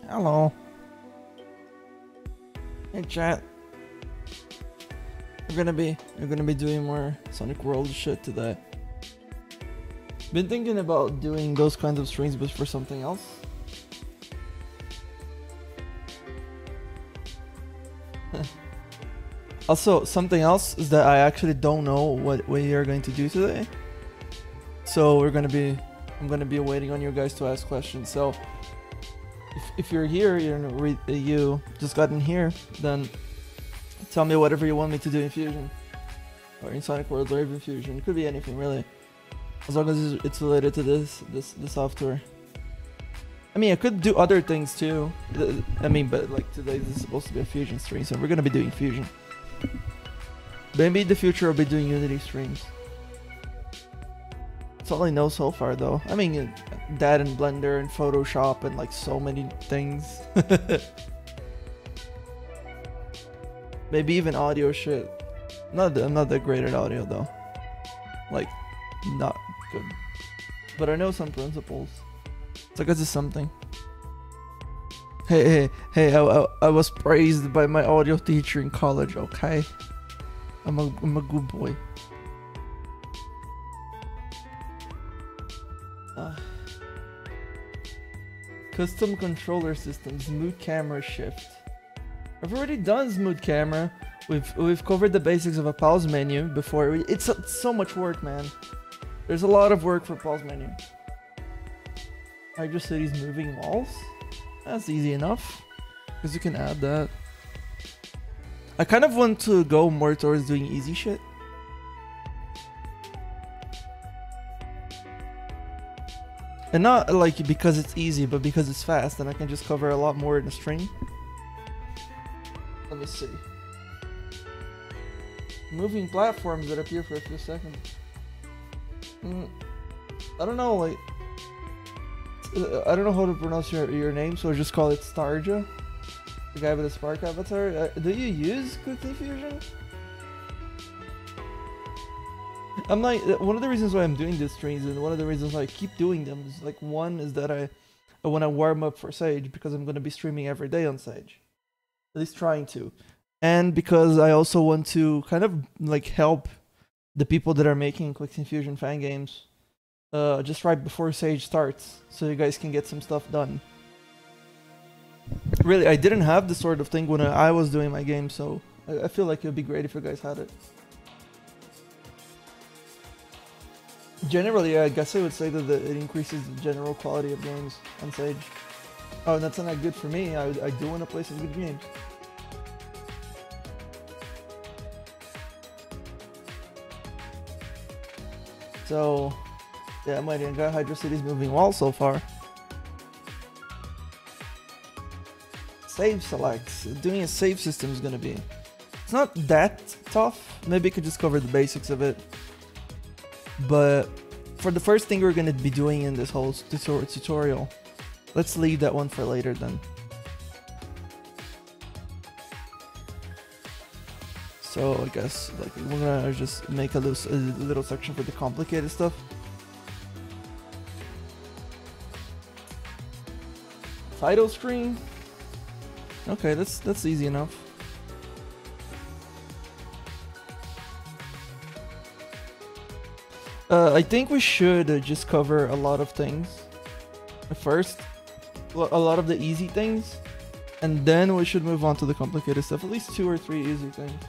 Hello. Hey chat. We're gonna be doing more Sonic World shit today. Been thinking about doing those kinds of streams but for something else. Also, something else is that I actually don't know what we are going to do today. So I'm gonna be waiting on you guys to ask questions. So if you're here, you just got in here, then tell me whatever you want me to do in Fusion. Or in Sonic World or even Fusion. It could be anything really. As long as it's related to this software. I mean, I could do other things too. I mean, but like today this is supposed to be a Fusion stream, so we're gonna be doing Fusion. Maybe in the future I'll be doing Unity streams. That's all I know so far though. I mean, that and Blender and Photoshop and like so many things. Maybe even audio shit. I'm not that great at audio though. Like, not good. But I know some principles. So I guess it's something. Hey, I was praised by my audio teacher in college, okay? I'm a good boy. Custom controller system, smooth camera shift. I've already done smooth camera. We've covered the basics of a pause menu before. It's so much work, man. There's a lot of work for pause menu. Hydrocity's moving walls? That's easy enough. Because you can add that. I kind of want to go more towards doing easy shit. And not like because it's easy, but because it's fast and I can just cover a lot more in a stream. Let me see. Moving platforms that appear for a few seconds. I don't know, like... I don't know how to pronounce your name, so I'll just call it Starja. The guy with the Spark avatar. Do you use Quickly Fusion? I'm like, one of the reasons why I'm doing these streams and one of the reasons why I keep doing them is like, one is that I want to warm up for Sage because I'm going to be streaming every day on Sage. At least trying to. And because I also want to kind of like help the people that are making Quick Fusion fan games just right before Sage starts, so you guys can get some stuff done. Really, I didn't have this sort of thing when I was doing my game, so I feel like it would be great if you guys had it. Generally, I guess I would say that it increases the general quality of games on Sage. Oh, and that's not good for me. I do want to play some good games. So, yeah, my got Hydrocity's moving wall so far. Save selects. Doing a save system is gonna be... It's not that tough. Maybe you could just cover the basics of it. But for the first thing we're gonna be doing in this whole tutorial, let's leave that one for later then. So I guess like we're gonna just make a little section for the complicated stuff. Title screen. Okay, that's easy enough. I think we should just cover a lot of things first, a lot of the easy things, and then we should move on to the complicated stuff. At least 2 or 3 easy things.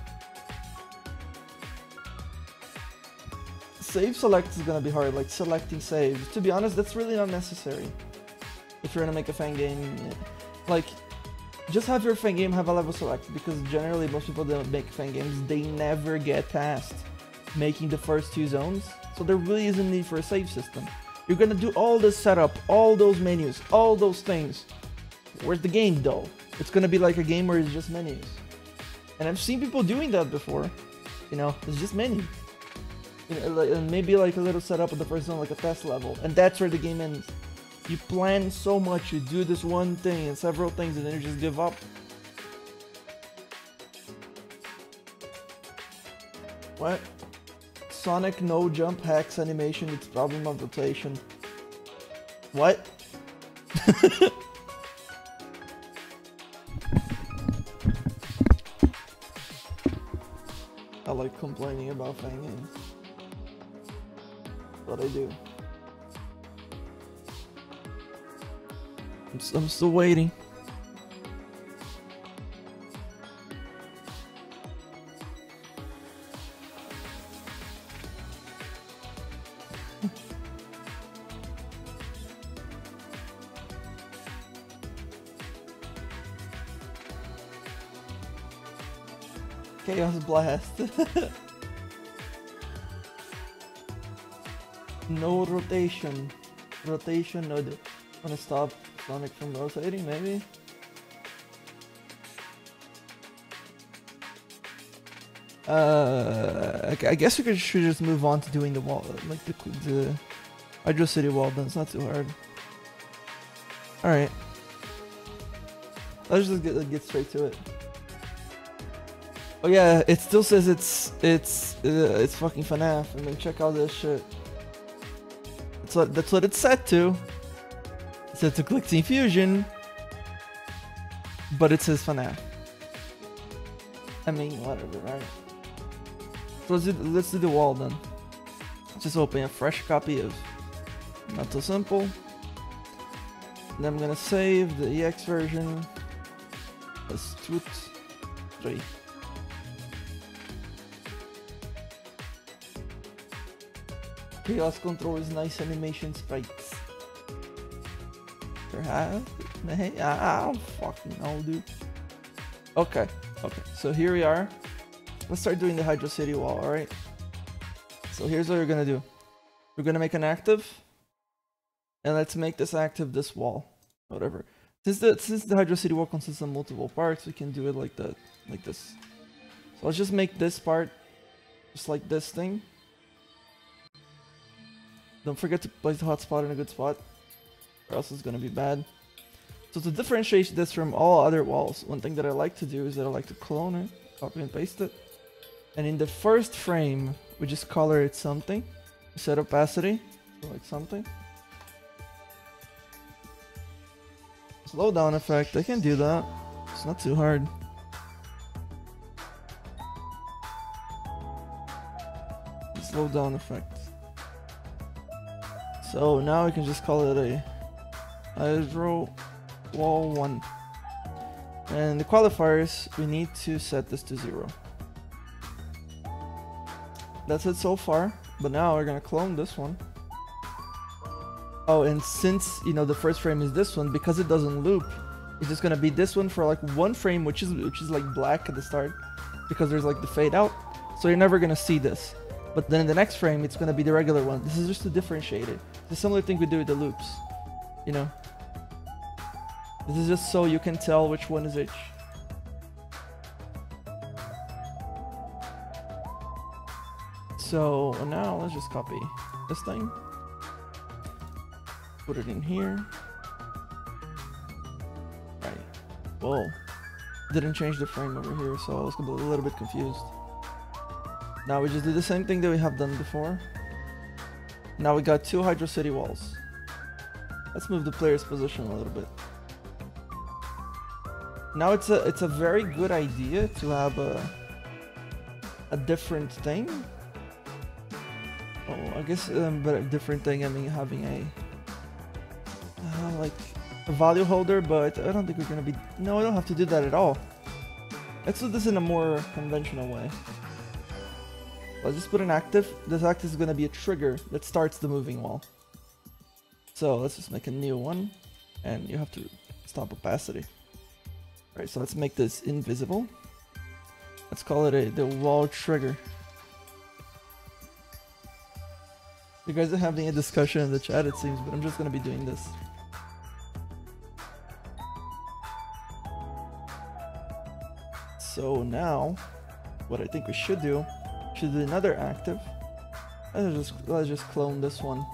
Save select is gonna be hard, like selecting saves. To be honest, that's really not necessary. If you're gonna make a fan game, like, just have your fan game have a level select, because generally most people that make fan games, they never get past making the first 2 zones, so there really isn't need for a save system. You're gonna do all this setup, all those menus, all those things. Where's the game though? It's gonna be like a game where it's just menus. And I've seen people doing that before. You know, it's just menus. You know, like, and maybe like a little setup of the first zone, like a test level, and that's where the game ends. You plan so much, you do this one thing and several things, and then you just give up. What? Sonic no jump hacks animation, it's problem of rotation. What? complaining about fan games. But I do. I'm still waiting. Chaos Blast. No rotation. Rotation, no. Wanna stop Sonic from rotating, maybe? I guess we should just move on to doing the wall, like the hydrocity wall. Then it's not too hard. All right, let's just get straight to it. Oh yeah, it still says it's fucking FNAF. I mean, check out this shit. That's what it's set to. It's set to Click Team Fusion, but it says FNAF. I mean, whatever, right? So let's do the wall then. Just open a fresh copy of Not So Simple. And I'm gonna save the EX version as Truth 3. Chaos controls nice animation sprites. Perhaps? Hey, I don't fucking know, dude. Okay, so here we are. Let's start doing the hydrocity wall, alright? So here's what we're gonna do. We're gonna make an active. And let's make this active this wall. Whatever. Since the hydrocity wall consists of multiple parts, we can do it like that. Like this. So let's just make this part just like this thing. Don't forget to place the hotspot in a good spot, or else it's gonna be bad. So to differentiate this from all other walls, one thing that I like to do is that I like to clone it, copy and paste it. And in the first frame, we just color it something. Set opacity, so like something. Slowdown effect, I can do that. It's not too hard. Slowdown effect. So now we can just call it a hydro wall 1. And the qualifiers, we need to set this to 0. That's it so far, but now we're gonna clone this one. Oh, and since, you know, the first frame is this one, because it doesn't loop, it's just gonna be this one for like one frame, which is like black at the start, because there's like the fade out. So you're never gonna see this. But then in the next frame, it's gonna be the regular one. This is just to differentiate it. It's a similar thing we do with the loops, you know. This is just so you can tell which one is which. So now let's just copy this thing, put it in here. Right. Whoa. Didn't change the frame over here, so I was a little bit confused. Now we just do the same thing that we have done before. Now we got 2 hydrocity walls. Let's move the player's position a little bit. Now it's a very good idea to have a different thing. Oh, I guess but a different thing. I mean having a like a value holder, but I don't think we're gonna be. No, I don't have to do that at all. Let's do this in a more conventional way. I'll just put an active. This active is going to be a trigger that starts the moving wall. So let's just make a new one. And you have to stop opacity. Alright, so let's make this invisible. Let's call it the wall trigger. You guys are having a discussion in the chat, it seems, but I'm just going to be doing this. So now, what I think we should do another active. Let's just clone this one.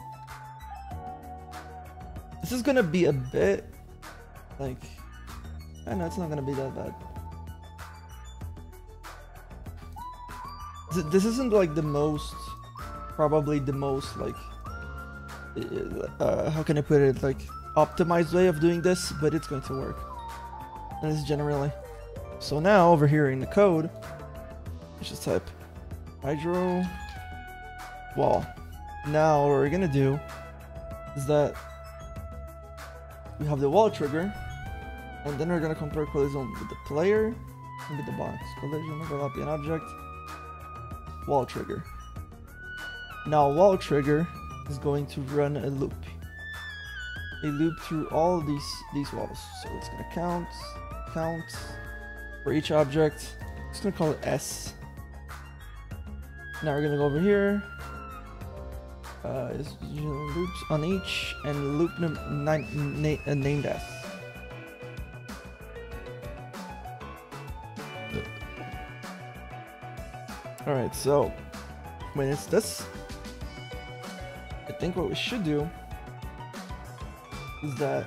This is gonna be a bit like, I know it's not gonna be that bad. This isn't like the most, probably the most like, how can I put it, like optimized way of doing this, but it's going to work. And this is generally. So now over here in the code, let's just type hydro wall. Now what we're gonna do is that we have the wall trigger, and then we're gonna compare collision with the player and with the box. Collision, overlapping an object, wall trigger. Now wall trigger is going to run a loop through all of these walls. So it's gonna count for each object. I'm just gonna call it S. Now we're gonna go over here. Is loops on each and loop named S. Alright, so when it's this, I think what we should do is that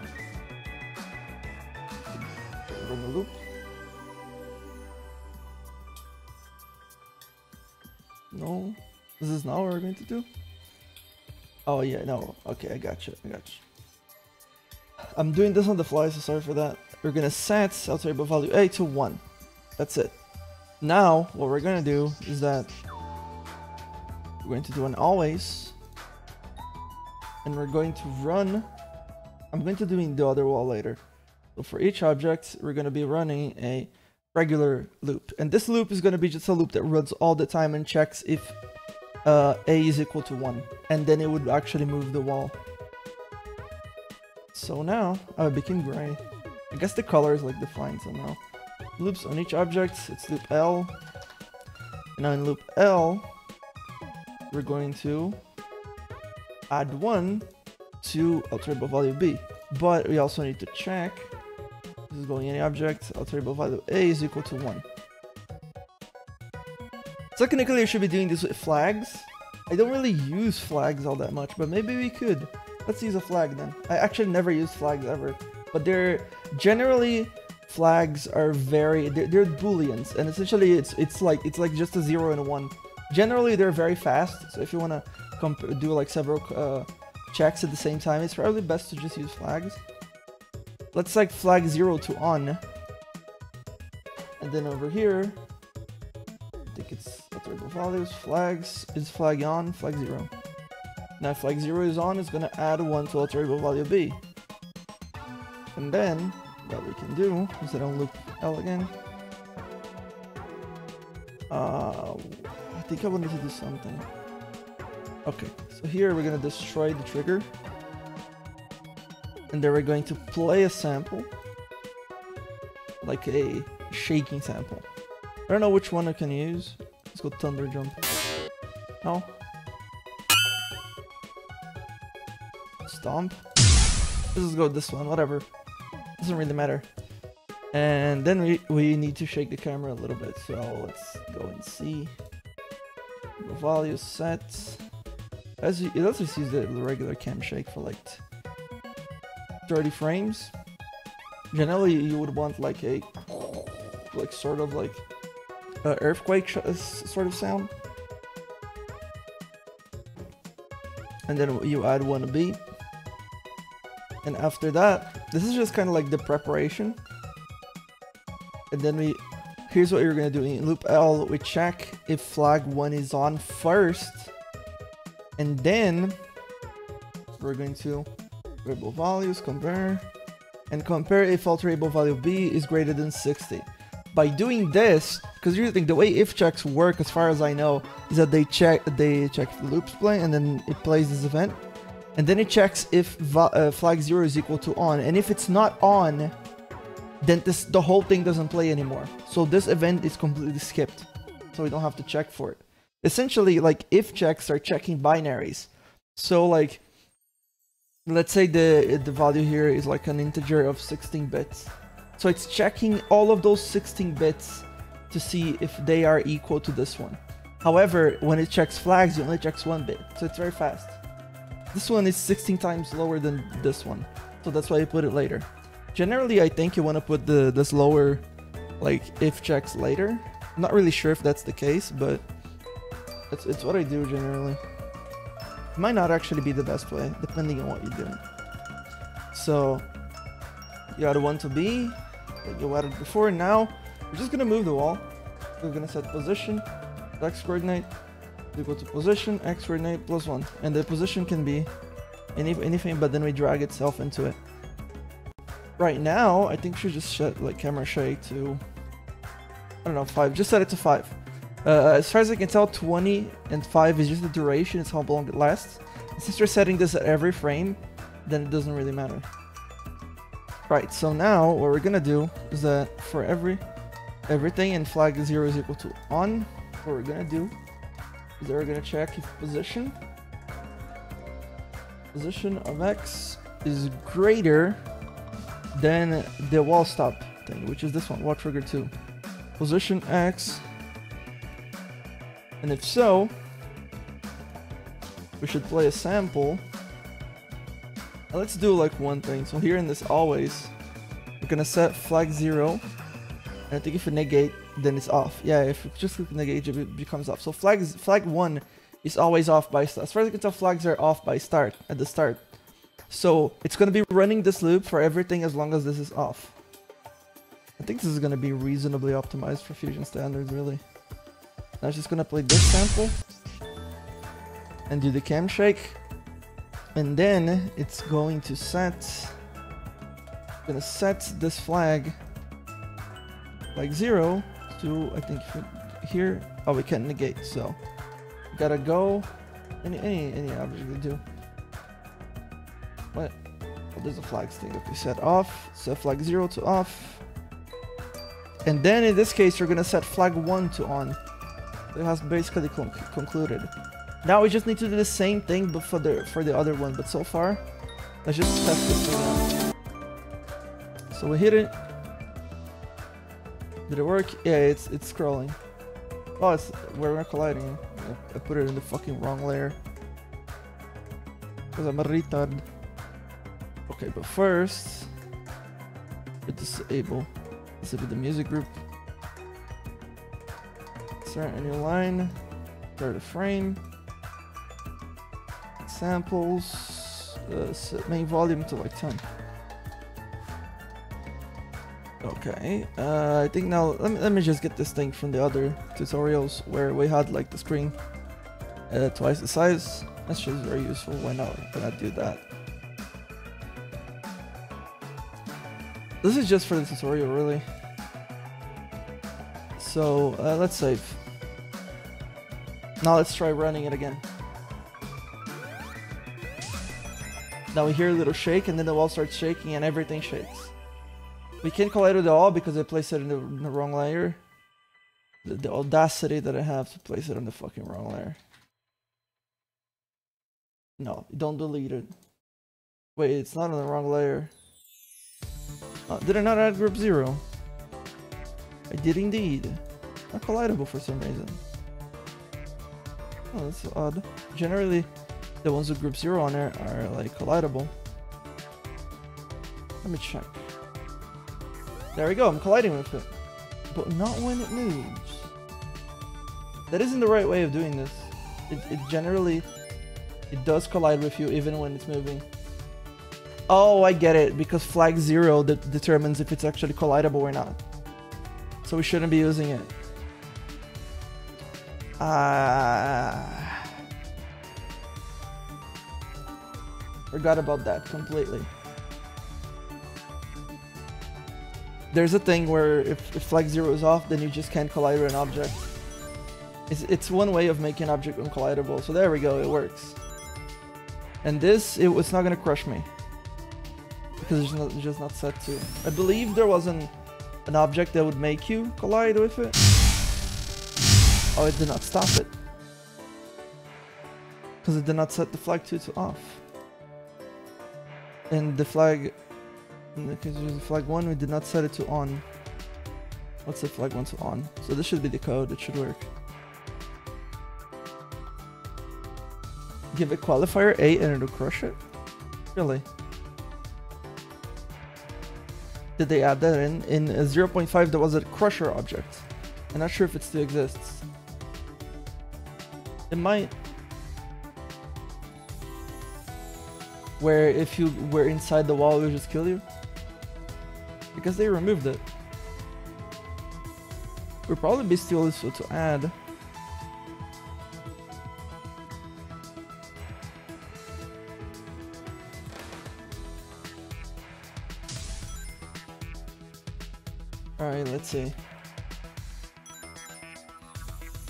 run the loop. No, this is not what we're going to do. Oh yeah, no, okay, I got you. I'm doing this on the fly, so sorry for that. We're gonna set alterable value A to 1. That's it. Now, what we're gonna do is that we're going to do an always, and we're going to run. I'm going to do in the other wall later. So for each object, we're gonna be running a regular loop, and this loop is gonna be just a loop that runs all the time and checks if A is equal to 1, and then it would actually move the wall. So now, it became gray. I guess the color is like defined somehow. Loops on each object, it's loop L. And now in loop L, we're going to add 1 to alterable value B. But we also need to check, this is going any object, alterable value A is equal to 1. Technically, I should be doing this with flags. I don't really use flags all that much, but maybe we could. Let's use a flag then. I actually never used flags ever, but they're generally flags are they're booleans, and essentially it's like just a 0 and a 1. Generally, they're very fast, so if you want to do like several checks at the same time, it's probably best to just use flags. Let's like flag 0 to on, and then over here, I think it's alterable values, flags, is flag on, flag 0. Now if flag 0 is on, it's going to add 1 to alterable value B. And then, what we can do is that I'll loop L again. I think I wanted to do something. Okay, so here we're going to destroy the trigger. And then we're going to play a sample. Like a shaking sample. I don't know which one I can use. Let's go Thunder Jump. No. Stomp. Let's just go with this one, whatever. Doesn't really matter. And then we need to shake the camera a little bit. So let's go and see. The value set. Let's just use the regular cam shake for like 30 frames. Generally, you would want like a sort of like earthquake sort of sound, and then you add 1 beat, and after that, this is just kind of like the preparation. And then here's what you're gonna do in loop L. We check if flag 1 is on first, and then we're going to variable values, compare if alterable value B is greater than 60. By doing this, because here's the thing, the way if checks work, as far as I know, is that they check if the loop's playing, and then it plays this event, and then it checks if flag 0 is equal to on, and if it's not on, then the whole thing doesn't play anymore. So this event is completely skipped, so we don't have to check for it. Essentially, like if checks are checking binaries. So like, let's say the value here is like an integer of 16 bits. So it's checking all of those 16 bits to see if they are equal to this one. However, when it checks flags, it only checks 1 bit. So it's very fast. This one is 16 times lower than this one. So that's why I put it later. Generally, I think you want to put this lower, like, if checks later. I'm not really sure if that's the case, but it's what I do generally. It might not actually be the best way, depending on what you're doing. So, you add 1 to B, like you added before. Now, we're just going to move the wall. We're going to set position, x coordinate, We go to position, X coordinate +1. And the position can be anything, but then we drag itself into it. Right now, I think we should just set like camera shake to, I don't know, 5. Just set it to 5. As far as I can tell, 20 and 5 is just the duration, it's how long it lasts. And since we're setting this at every frame, then it doesn't really matter. Right, so now what we're gonna do is that for everything in flag 0 is equal to on, what we're gonna do is that we're gonna check if position of X is greater than the wall stop thing, which is this one, wall trigger 2. Position X, and if so, we should play a sample. Now let's do like one thing. So here in this always, we're gonna set flag 0, and I think if we negate, then it's off. Yeah, if we just click negate, it becomes off. So flag 1 is always off by start. As far as I can tell, flags are off by start, at the start. So it's going to be running this loop for everything as long as this is off. I think this is going to be reasonably optimized for Fusion standards, really. Now it's just going to play this sample and do the cam shake. And then it's going to set this flag 0 to, I think here. Oh, we can't negate, so we gotta go any object we do. What? Well, there's a flags thing that we set off. Set flag 0 to off. And then in this case, you're gonna set flag 1 to on. So it has basically concluded. Now we just need to do the same thing but for the other one. But so far, let's just test this thing out. So we hit it. Did it work? Yeah, it's scrolling. Oh, we're colliding. I put it in the fucking wrong layer. Because I'm a retard. Okay, but first, we disable the music group. Start a new line. Start a frame. Samples. Set main volume to like 10. Okay, I think now let me just get this thing from the other tutorials where we had like the screen twice the size. That's just very useful. Why not do that? This is just for the tutorial, really. So let's save. Now let's try running it again. Now we hear a little shake, and then the wall starts shaking, and everything shakes. We can't collide with the wall because I placed it in the wrong layer. The audacity that I have to place it on the fucking wrong layer. No, don't delete it. Wait, it's not on the wrong layer. Did I not add group 0? I did indeed. Not collidable for some reason. Oh, that's odd. Generally, the ones with group 0 on there are like collidable. Let me check. There we go, I'm colliding with it. But not when it moves. That isn't the right way of doing this. It generally, it does collide with you even when it's moving. Oh, I get it, because flag 0 determines if it's actually collidable or not. So we shouldn't be using it. Forgot about that completely. There's a thing where if flag 0 is off, then you just can't collide with an object. It's one way of making an object uncollidable. So there we go, it works. And this, it's not gonna crush me. Because it's just not set to. I believe there was an object that would make you collide with it. Oh, it did not stop it. Because it did not set the flag 2 to off. And the flag, in the case of flag 1, we did not set it to on. Let's set flag 1 to on. So this should be the code, it should work. Give it qualifier A and it'll crush it? Really? Did they add that in? In 0.5 there was a crusher object. I'm not sure if it still exists. It might. Where if you were inside the wall it would just kill you? Because they removed it. Would probably be still useful to add. Alright, let's see.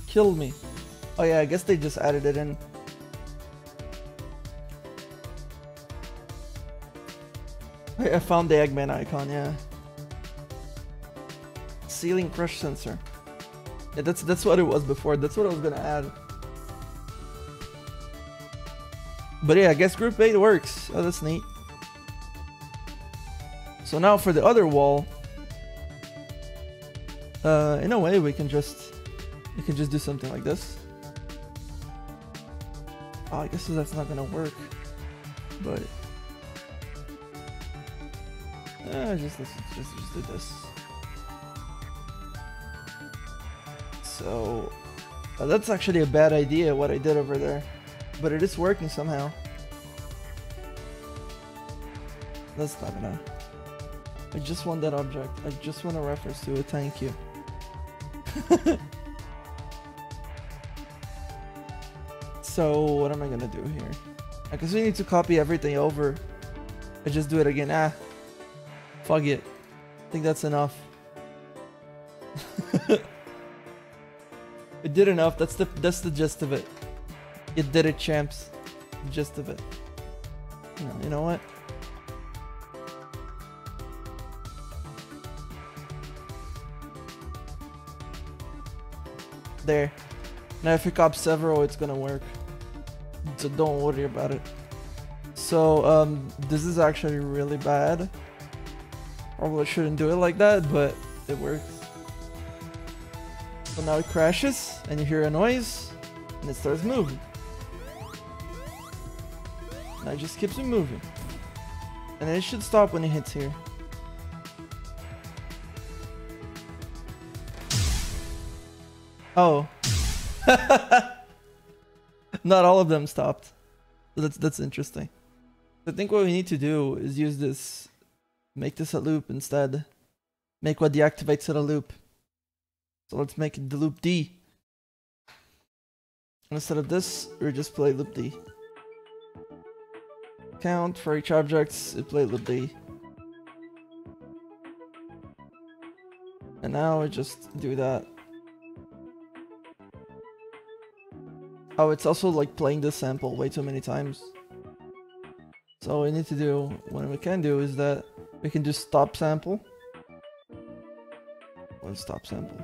Kill me. Oh yeah, I guess they just added it in. I found the Eggman icon, yeah. Ceiling crush sensor. Yeah, that's what it was before. That's what I was gonna add. But yeah, I guess group 8 works. Oh, that's neat. So now for the other wall, in a way we can just do something like this. Oh, I guess that's not gonna work, but let's just do this. So that's actually a bad idea what I did over there, but it is working somehow. That's not gonna. I just want that object. I just want a reference to it. Thank you. So what am I gonna do here? I guess we need to copy everything over. I just do it again. Fuck it. I think that's enough. It did enough. That's the gist of it. It did it, champs. The gist of it. You know what? There. Now if you cop several, it's gonna work. So don't worry about it. So this is actually really bad. Probably shouldn't do it like that, but it works. So now it crashes, and you hear a noise, and it starts moving. Now it just keeps moving. And then it should stop when it hits here. Oh. Not all of them stopped. So that's interesting. I think what we need to do is use this, make this a loop instead. Make what deactivates it a loop. So let's make it the loop D. Instead of this, we just play loop D. Count for each object, it play loop D. And now we just do that. Oh, it's also like playing this sample way too many times. So what we need to do, what we can do is that we can just stop sample. Let's stop sample.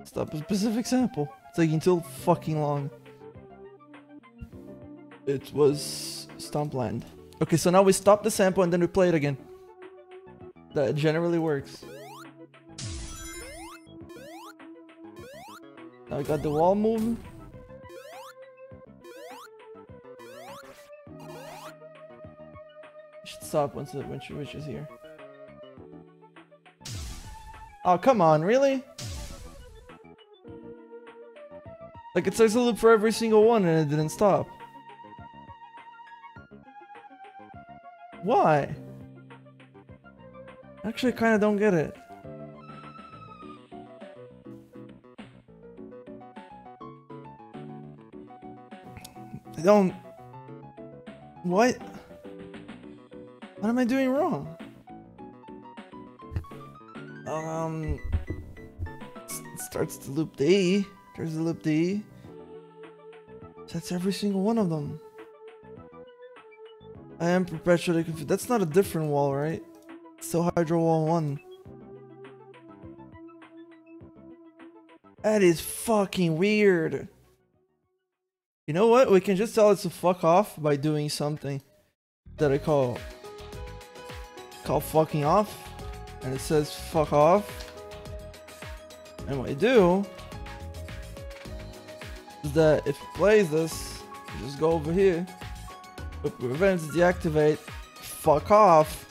Stop a specific sample. It's taking too fucking long. It was Stompland. Okay, so now we stop the sample and then we play it again. That generally works. Now I got the wall moving. Should stop once when she reaches here. Oh, come on, really? Like it starts a loop for every single one and it didn't stop. Why? Actually, I kind of don't get it. I don't... What? What am I doing wrong? It starts to loop D. There's the loop D. That's every single one of them. I am perpetually confused. That's not a different wall, right? It's still Hydro Wall 1. That is fucking weird. You know what? We can just tell it to fuck off by doing something that I call fucking off. And it says fuck off. And what I do is that if it plays this, you just go over here. If prevents deactivate, fuck off.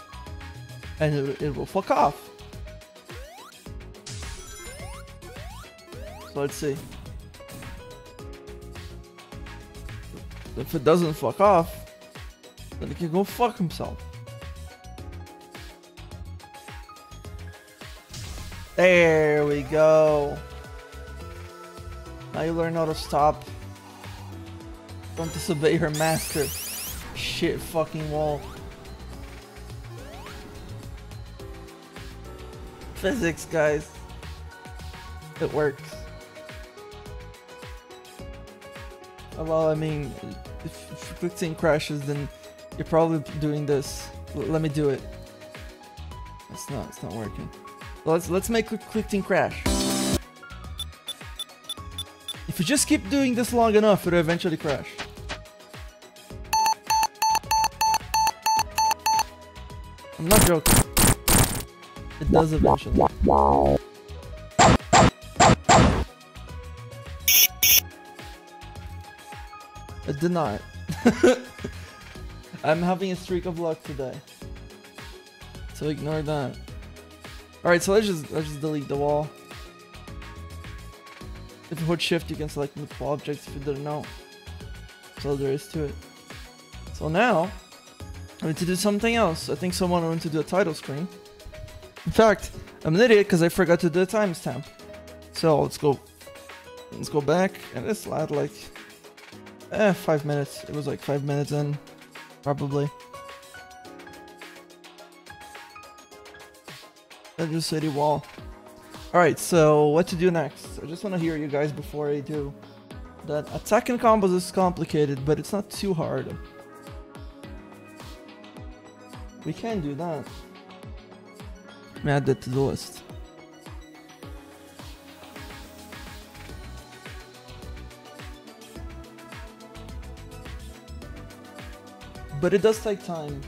And it will fuck off. So let's see. If it doesn't fuck off, then it can go fuck himself. There we go. Now you learn how to stop. Don't disobey your master. Shit fucking wall. Physics, guys. It works. Well, I mean, if clicking crashes, then you're probably doing this. Let me do it. It's not working. Let's make clicking crash. If you just keep doing this long enough, it'll eventually crash. I'm not joking. It does eventually. It did not. I'm having a streak of luck today, so ignore that. All right, so let's just delete the wall. If you hold shift, you can select multiple objects if you didn't know. So there is to it. So now I need to do something else. I think someone wanted to do a title screen. In fact, I'm an idiot because I forgot to do a timestamp. So let's go back and let's add like 5 minutes. It was like 5 minutes in, probably. Hydrocity wall. Alright, so what to do next? I just want to hear you guys before I do that. Attacking combos is complicated, but it's not too hard. We can do that. Let me add that to the list. But it does take time.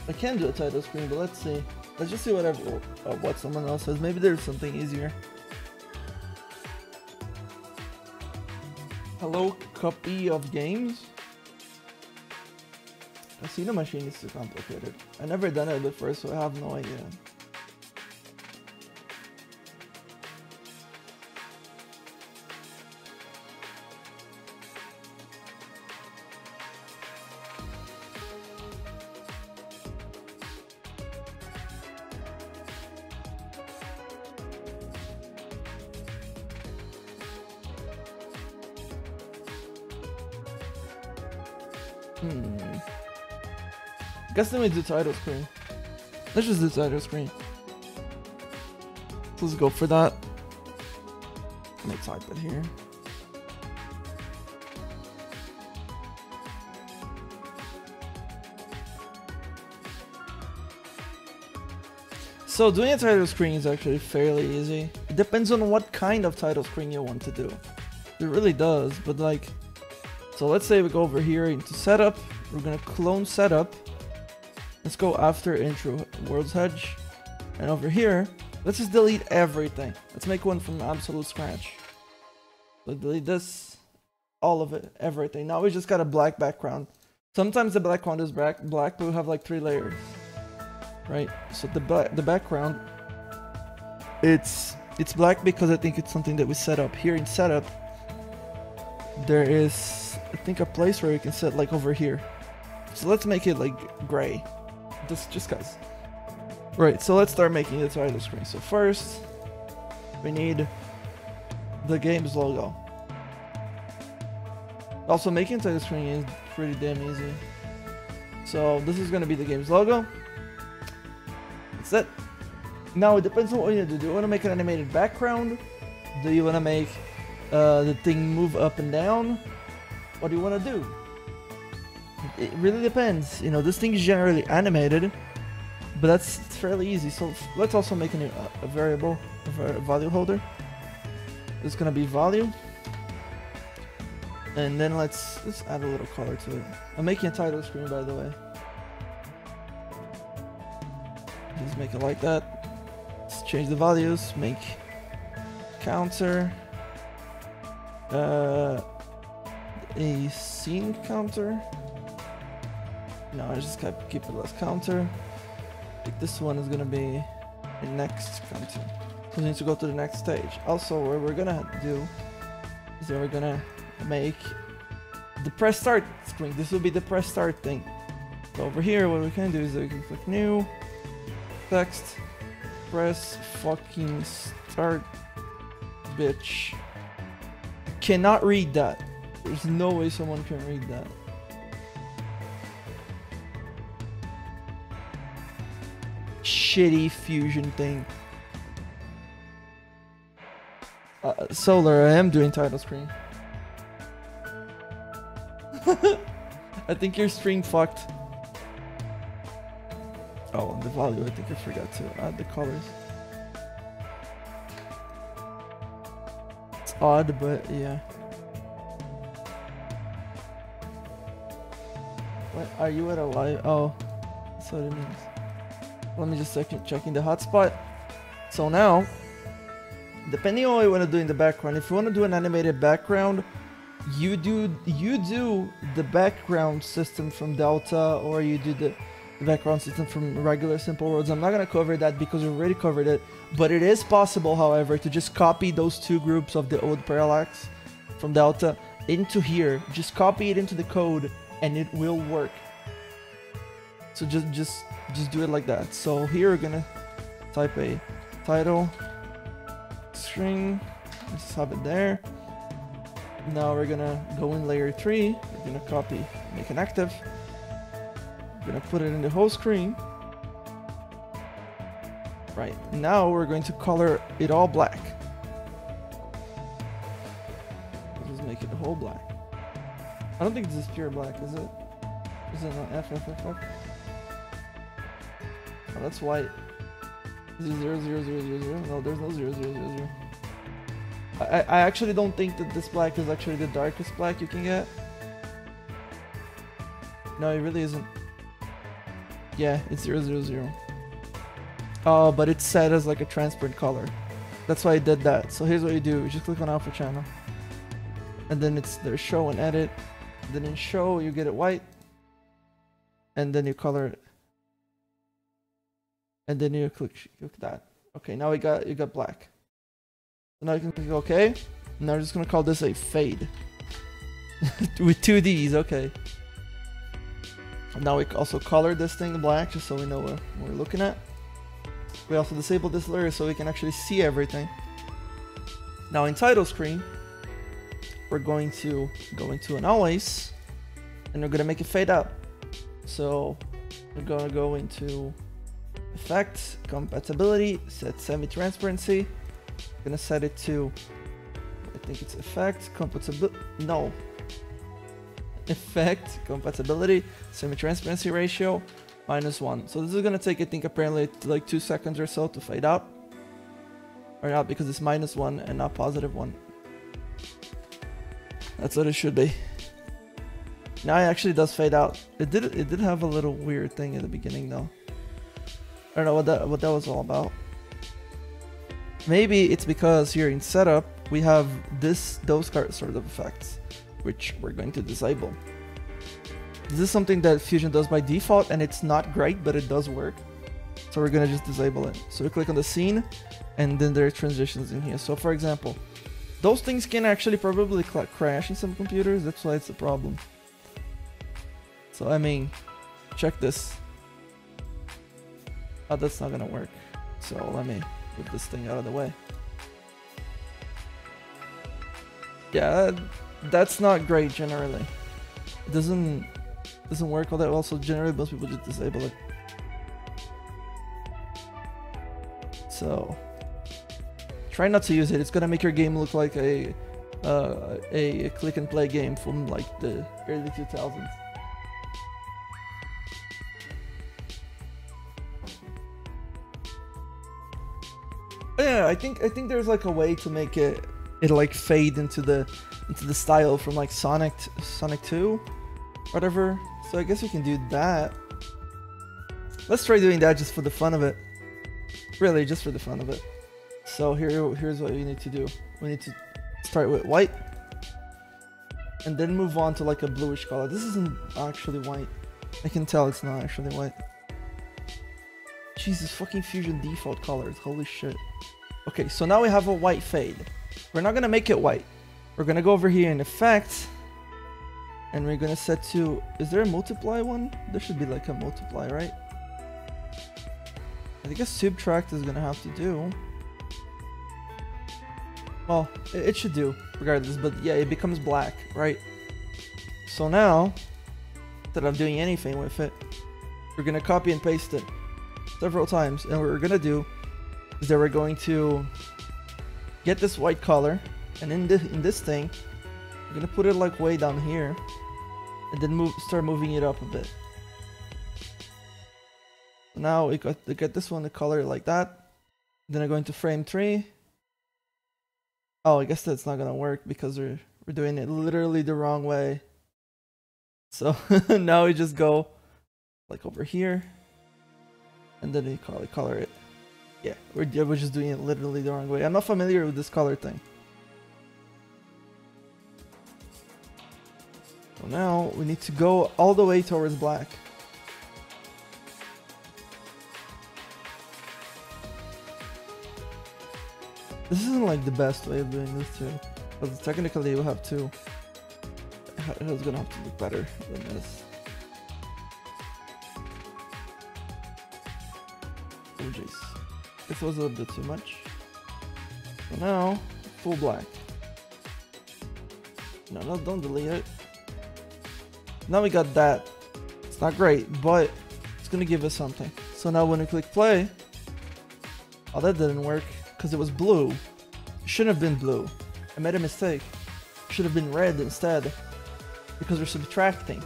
I can do a title screen, but let's see. Let's just see what someone else says. Maybe there's something easier. Hello, copy of games. Casino machine is too complicated. I never done it before, so I have no idea. Guess then we do title screen. Let's just do title screen. Let's go for that. Let me type it here. So doing a title screen is actually fairly easy. It depends on what kind of title screen you want to do. It really does, but like, so let's say we go over here into setup. We're gonna clone setup. Let's go after intro world's edge. And over here, let's just delete everything. Let's make one from absolute scratch. So delete this, all of it, everything. Now we just got a black background. Sometimes the background is black, but we have like 3 layers. Right? So the background, it's black because I think it's something that we set up. Here in setup, there is, I think, a place where you can set like over here. So let's make it like gray. Just cause. Right, so let's start making the title screen. So first, we need the game's logo. Also, making title screen is pretty damn easy. So this is gonna be the game's logo. That's it. Now it depends on what you want to do. Do you want to make an animated background? Do you want to make the thing move up and down? What do you want to do? It really depends. You know, this thing is generally animated, but it's fairly easy. So let's also make a variable, a value holder. It's gonna be value, and then let's add a little color to it. I'm making a title screen, by the way. Just make it like that. Let's change the values. Make counter a scene counter. No, I just keep it as counter. Like this one is gonna be the next counter. So we need to go to the next stage. Also, what we're gonna do is that we're gonna make the press start screen. This will be the press start thing. So over here, what we can do is that we can click new, text, press fucking start, bitch. Cannot read that. There's no way someone can read that. shitty Fusion thing. Solar, I am doing title screen. I think your stream fucked. Oh, the value, I think I forgot to add the colors. It's odd, but yeah. What, are you at a live? Oh, that's what it means. Let me just checking the hotspot. So now, depending on what you want to do in the background, if you want to do an animated background, you do the background system from Delta, or you do the background system from regular simple worlds. I'm not going to cover that because we already covered it, but it is possible, however, to just copy those two groups of the old parallax from Delta into here. Just copy it into the code and it will work. So just do it like that. So here we're gonna type a title string, just have it there. Now we're gonna go in layer 3, we're gonna copy, make an active, we're gonna put it in the whole screen. Right, now we're going to color it all black. Let's just make it whole black. I don't think this is pure black, is it? Is it not FFFF? Oh, that's white. Is it 0, 0, 0, 0, 0? No, there's no 0, 0, 0, 0. I actually don't think that this black is actually the darkest black you can get. No, it really isn't. Yeah, it's 0, 0, 0. Oh, but it's set as like a transparent color. That's why I did that. So here's what you do. You just click on alpha channel. And then there's show and edit. Then in show, you get it white. And then you color it. And then you click that. Okay, now you got black. So now you can click OK. Now we're just gonna call this a fade. With 2 Ds, okay. Now we also color this thing black just so we know what we're looking at. We also disable this layer so we can actually see everything. Now in title screen, we're going to go into an always, and we're gonna make it fade out. So we're gonna go into effects, compatibility, set semi-transparency. Gonna set it to, I think it's effect, compatibility, no. Effect, compatibility, semi-transparency ratio, -1. So this is gonna take, I think, apparently like 2 seconds or so to fade out. Or not, because it's -1 and not +1. That's what it should be. Now it actually does fade out. It did have a little weird thing in the beginning though. I don't know what that was all about. Maybe it's because here in setup we have those sort of effects, which we're going to disable. This is something that Fusion does by default, and it's not great, but it does work. So we're gonna just disable it. So we click on the scene, and then there are transitions in here. So for example, those things can actually probably crash in some computers. That's why it's a problem. So I mean, check this. Oh, that's not gonna work. So let me put this thing out of the way. Yeah, that's not great generally. It doesn't work all that well, so generally most people just disable it. So try not to use it. It's gonna make your game look like a click and play game from like the early 2000s. Yeah, I think there's like a way to make it like fade into the style from like Sonic 2, whatever. So I guess we can do that. Let's try doing that just for the fun of it. Really, just for the fun of it. So here's what you need to do. We need to start with white, and then move on to like a bluish color. This isn't actually white. I can tell it's not actually white. Jesus, fucking Fusion default colors. Holy shit. Okay, so now we have a white fade. We're not gonna make it white. We're gonna go over here in effects, and we're gonna set to, is there a multiply one? There should be like a multiply, right? I think a subtract is gonna have to do. Well, it should do regardless, but yeah, it becomes black, right? So now, instead of doing anything with it, we're gonna copy and paste it. several times. And what we're gonna do is that we're going to get this white color, and in this thing, we're gonna put it like way down here, and then start moving it up a bit. Now we got to get this one the color like that. Then I'm going to frame 3. Oh, I guess that's not gonna work because we're doing it literally the wrong way. So now we just go like over here, and then we color it. Yeah, we're just doing it literally the wrong way. I'm not familiar with this color thing. So now we need to go all the way towards black. This isn't like the best way of doing this too, because technically we'll have to. It's gonna have to look better than this. Oh jeez. This was a little bit too much. So now, full black. No, don't delete it. Now we got that. It's not great, but it's gonna give us something. So now when we click play, oh, that didn't work because it was blue. It shouldn't have been blue. I made a mistake. It should have been red instead, because we're subtracting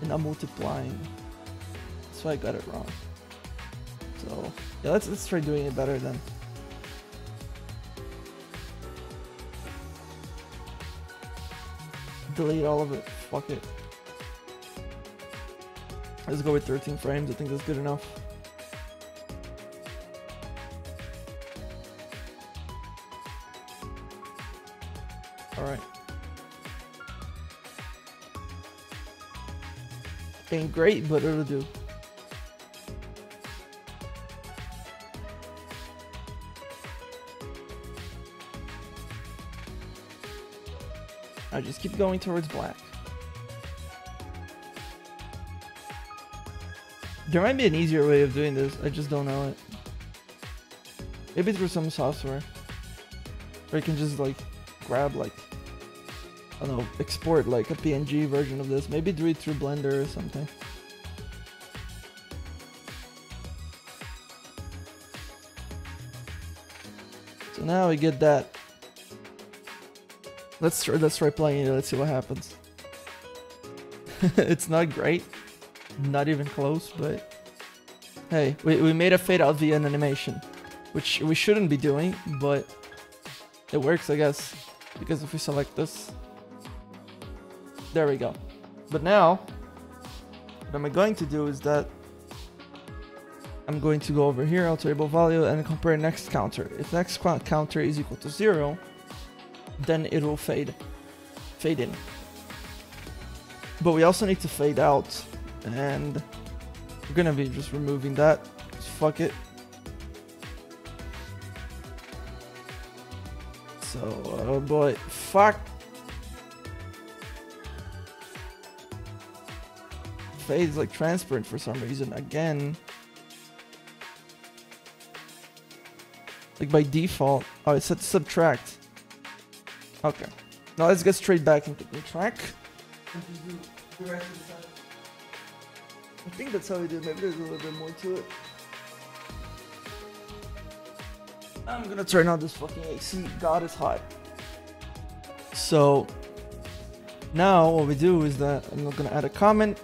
and not multiplying. That's why I got it wrong. So yeah, let's try doing it better then. Delete all of it. Fuck it. Let's go with 13 frames. I think that's good enough. Alright. Ain't great, but it'll do. I just keep going towards black. There might be an easier way of doing this, I just don't know it. Maybe through some software. Or you can just like grab like, I don't know, export like a PNG version of this. Maybe do it through Blender or something. So now we get that. Let's try playing it. Let's see what happens. It's not great, not even close, but hey, we made a fade out via an animation, which we shouldn't be doing, but it works, I guess, because if we select this, there we go. But now, what I'm going to do is that I'm going to go over here, alterable value, and compare next counter. If next counter is equal to 0, then it will fade in. But we also need to fade out, and we're gonna be just removing that. Just fuck it. So, oh boy, fuck. Fade is like transparent for some reason again. Like by default. Oh, it said subtract. Okay. Now let's get straight back into the track. I think that's how we do it. Maybe there's a little bit more to it. I'm gonna turn on this fucking AC. God, it's hot. So now what we do is that I'm gonna add a comment,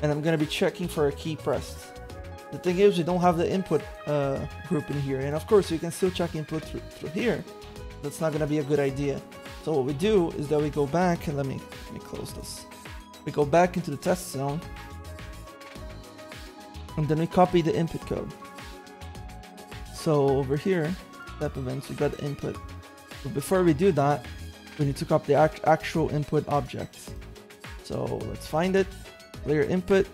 and I'm gonna be checking for a key pressed. The thing is, we don't have the input group in here, and of course you can still check input through here. That's not gonna be a good idea. So what we do is that we go back, and let me close this. We go back into the test zone, and then we copy the input code. So over here, step events, we got the input. But before we do that, we need to copy the actual input object. So let's find it, layer input.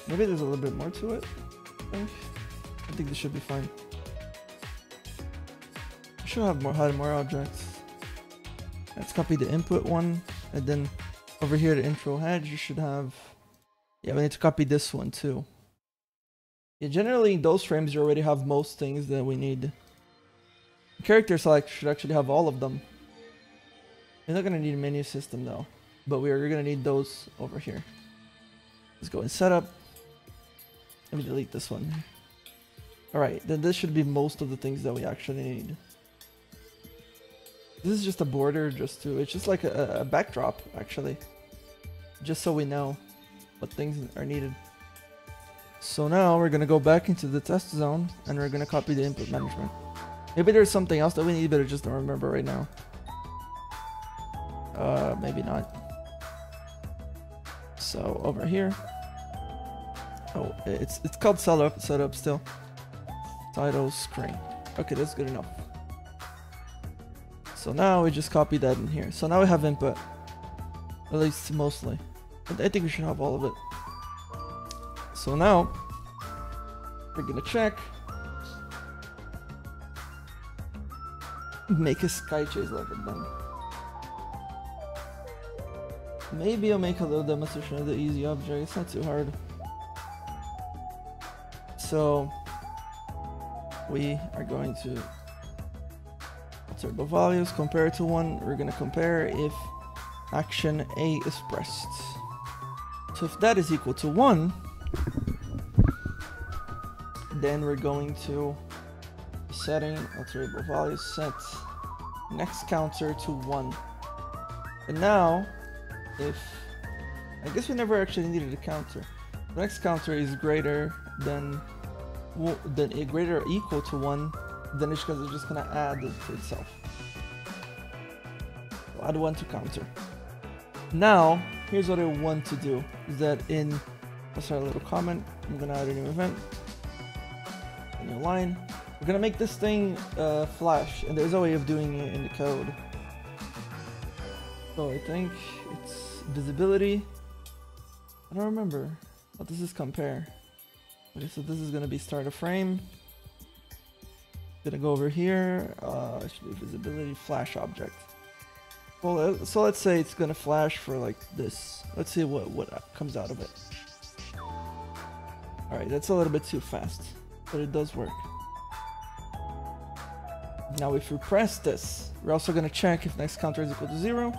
Maybe there's a little bit more to it, I think this should be fine. I should have had more objects. Let's copy the input one, and then over here, the intro head, you should have, yeah, we need to copy this one too. Yeah, generally in those frames, you already have most things that we need. Character select should actually have all of them. You're not gonna need a menu system though, but we're gonna need those over here. Let's go in setup. Let me delete this one. Alright, then this should be most of the things that we actually need. This is just a border, it's just like a backdrop, actually. Just so we know what things are needed. So now we're gonna go back into the test zone and we're gonna copy the input management. Maybe there's something else that we need, but I just don't remember right now. Maybe not. So over here. Oh, it's called setup still. Title screen. Okay, that's good enough. So now we just copy that in here. So now we have input. At least mostly. I think we should have all of it. So now we're gonna check. Make a sky chase level then. Maybe I'll make a little demonstration of the easy object. It's not too hard. So we are going to turbo values, compare to 1. We're going to compare if action A is pressed. So if that is equal to 1, then we're going to setting turbo values set next counter to 1. And now if I guess we never actually needed a counter. The next counter is greater than greater or equal to 1, then it's just gonna add it to itself. So add 1 to counter. Now, here's what I want to do. Is that let's start a little comment. I'm gonna add a new event. A new line. We're gonna make this thing flash, and there's a way of doing it in the code. So I think it's visibility. I don't remember. What does this compare? Okay, so this is gonna be start a frame. Gonna go over here. It should be visibility flash object. Well, so let's say it's gonna flash for like this. Let's see what comes out of it. All right, that's a little bit too fast, but it does work. Now, if we press this, we're also gonna check if next counter is equal to 0.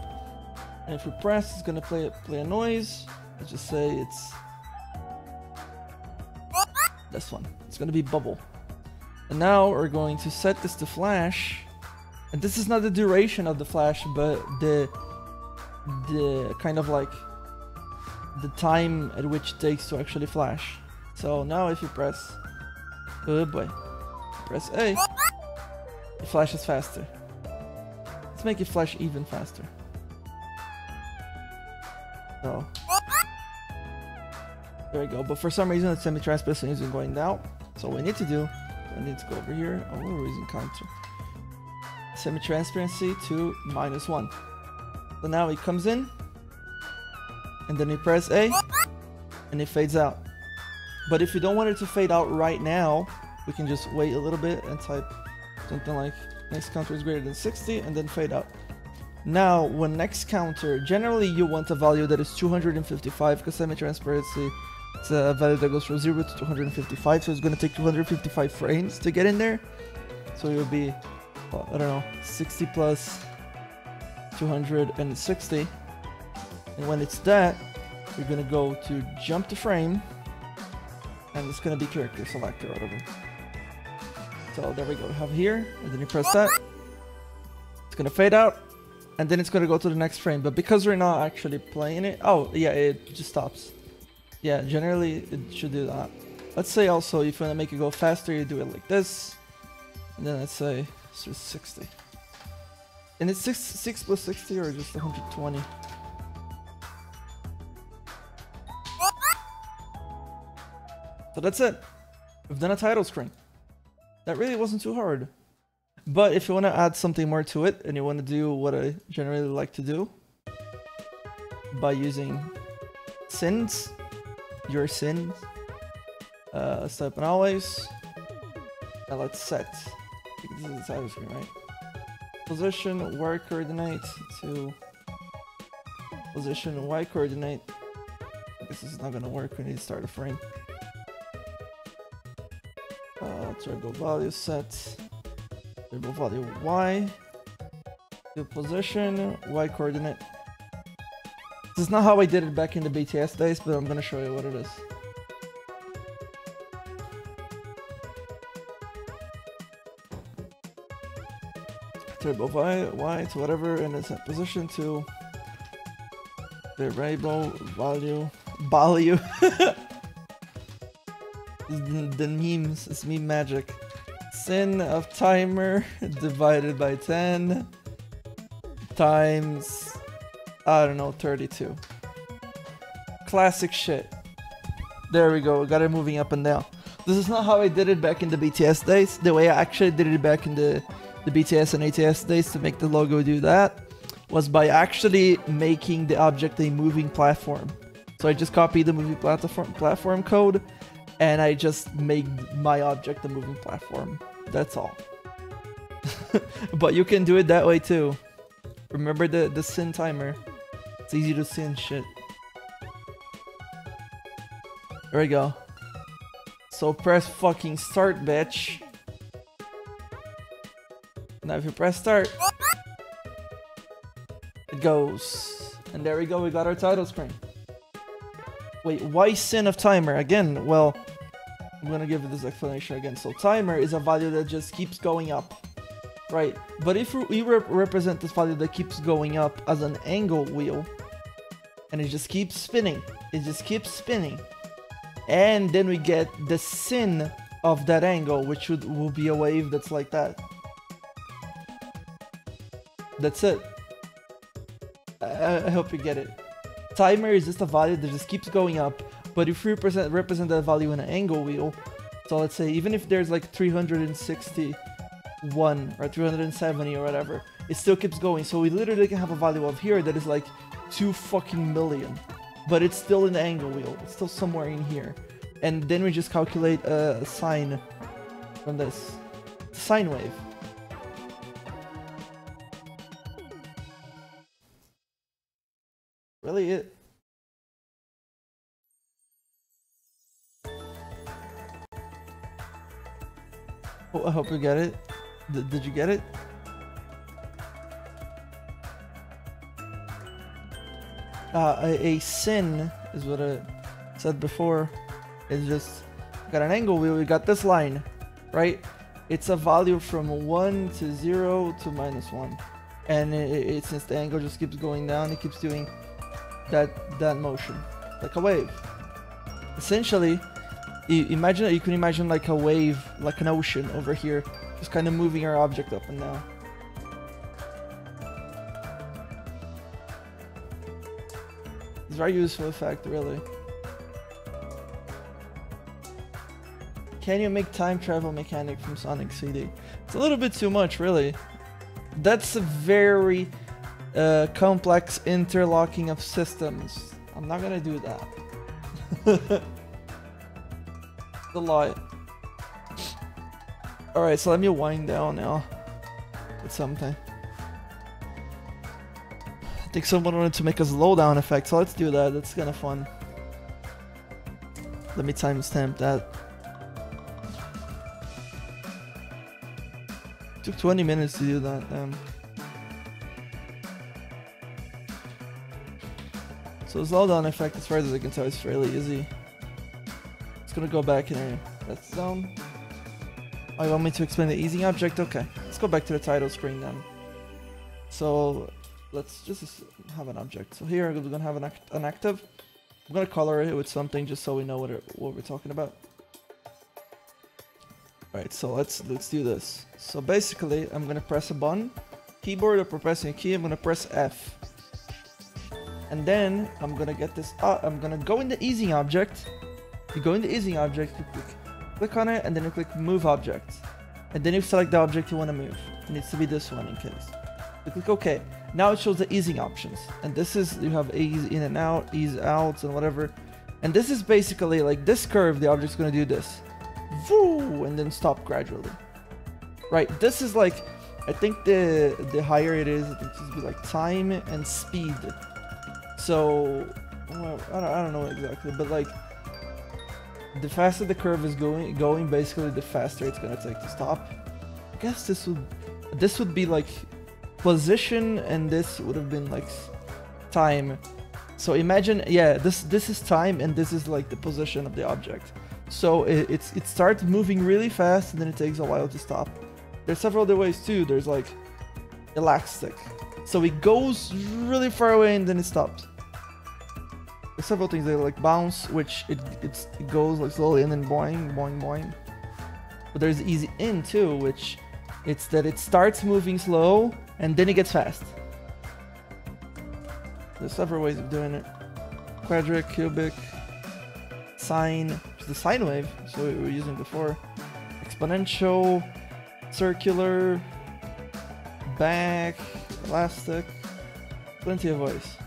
And if we press, it's gonna play a noise. Let's just say it's this one. It's gonna be bubble. And now we're going to set this to flash. And this is not the duration of the flash, but the kind of like the time at which it takes to actually flash. So now if you press, oh boy, press A, it flashes faster. Let's make it flash even faster. So there we go. But for some reason, the semi-transparency isn't going down. So what we need to do, I need to go over here. Oh, we're using counter. Semi-transparency to -1. So now it comes in, and then you press A, and it fades out. But if you don't want it to fade out right now, we can just wait a little bit and type something like next counter is greater than 60, and then fade out. Now, when next counter, generally you want a value that is 255, because semi-transparency, it's a value that goes from 0 to 255, so it's going to take 255 frames to get in there. So it will be, well, I don't know, 60 plus 260. And when it's that, you're going to go to jump to frame, and it's going to be character selector right over. So there we go, we have here, and then you press that. It's going to fade out, and then it's going to go to the next frame. But because we're not actually playing it, oh yeah, it just stops. Yeah, generally it should do that. Let's say also if you want to make it go faster, you do it like this. And then let's say it's just 60. And it's 6 plus 60 or just 120? So that's it. We've done a title screen. That really wasn't too hard. But if you want to add something more to it and you want to do what I generally like to do by using sins, your sins, let's type in always, and let's set, I think this is the title screen, right? Position y coordinate to position y coordinate. I guess this is not going to work, we need to start a frame. Turbo value set, turbo value y, to position y coordinate. This is not how I did it back in the BTS days, but I'm going to show you what it is. turbo y to whatever, and it's set position to variable value. The memes, it's meme magic. Sin of timer divided by 10 times, I don't know, 32. Classic shit. There we go, we got it moving up and down. This is not how I did it back in the BTS days. The way I actually did it back in the BTS and ATS days to make the logo do that was by actually making the object a moving platform. So I just copied the moving platform code, and I just made my object a moving platform. That's all. But you can do it that way too. Remember the sin timer. It's easy to sin shit. There we go. So press fucking start, bitch. Now if you press start, it goes. And there we go, we got our title screen. Wait, why sin of timer? Again, well, I'm gonna give you this explanation again. So timer is a value that just keeps going up, right? But if we represent this value that keeps going up as an angle wheel, and it just keeps spinning, and then we get the sin of that angle, which will be a wave that's like that. That's it. I hope you get it. Timer is just a value that just keeps going up, but if we represent that value in an angle wheel, so let's say even if there's like 361 or 370 or whatever, it still keeps going. So we literally can have a value of here that is like 2 fucking million, but it's still in the angle wheel. It's still somewhere in here. And then we just calculate a sine from this. It's a sine wave. Really it. Oh, I hope you get it. Did you get it? A sin is what I said before. It's just got an angle wheel. We got this line, right? It's a value from 1 to 0 to -1, and since the angle just keeps going down, it keeps doing that motion like a wave. Essentially, you can imagine like a wave, like an ocean over here, just kind of moving our object up and down. It's a very useful effect, really. Can you make time travel mechanic from Sonic CD? It's a little bit too much, really. That's a very complex interlocking of systems. I'm not gonna do that. A lot. Alright, so let me wind down now with something. I think someone wanted to make a slowdown effect, so let's do that. That's kind of fun. Let me timestamp that. Took 20 minutes to do that. So the slowdown effect, as far as I can tell, is fairly easy. It's gonna go back in a death zone. Oh, you want me to explain the easing object? Okay, let's go back to the title screen then. So let's just have an object. So here we're gonna have an active. I'm gonna color it with something just so we know what we're talking about. Alright, so let's do this. So basically, I'm gonna press a button, keyboard, or pressing a key. I'm gonna press F, and then I'm gonna get this. I'm gonna go in the easing object. You go in the easing object, you click on it, and then you click move object, and then you select the object you want to move. It needs to be this one in case. You click OK. Now it shows the easing options, and this is, you have ease in and out, ease out, and whatever. And this is basically like this curve. The object's gonna do this. Woo, and then stop gradually. Right, this is like, I think the higher it is, I think it should be like time and speed. So, well, I don't know exactly, but like, the faster the curve is going, basically the faster it's gonna take to stop. I guess this would be like position, and this would have been like time. So imagine, yeah, this is time, and this is like the position of the object. So it starts moving really fast, and then it takes a while to stop. There's several other ways too. There's like elastic. So it goes really far away and then it stops. There's several things there, like bounce, which it goes like slowly and then boing, boing, boing. But there's easy in too, which it's that it starts moving slow and then it gets fast. There's several ways of doing it. Quadric, cubic, sine, which is the sine wave, so we were using before. Exponential, circular, back, elastic, plenty of ways.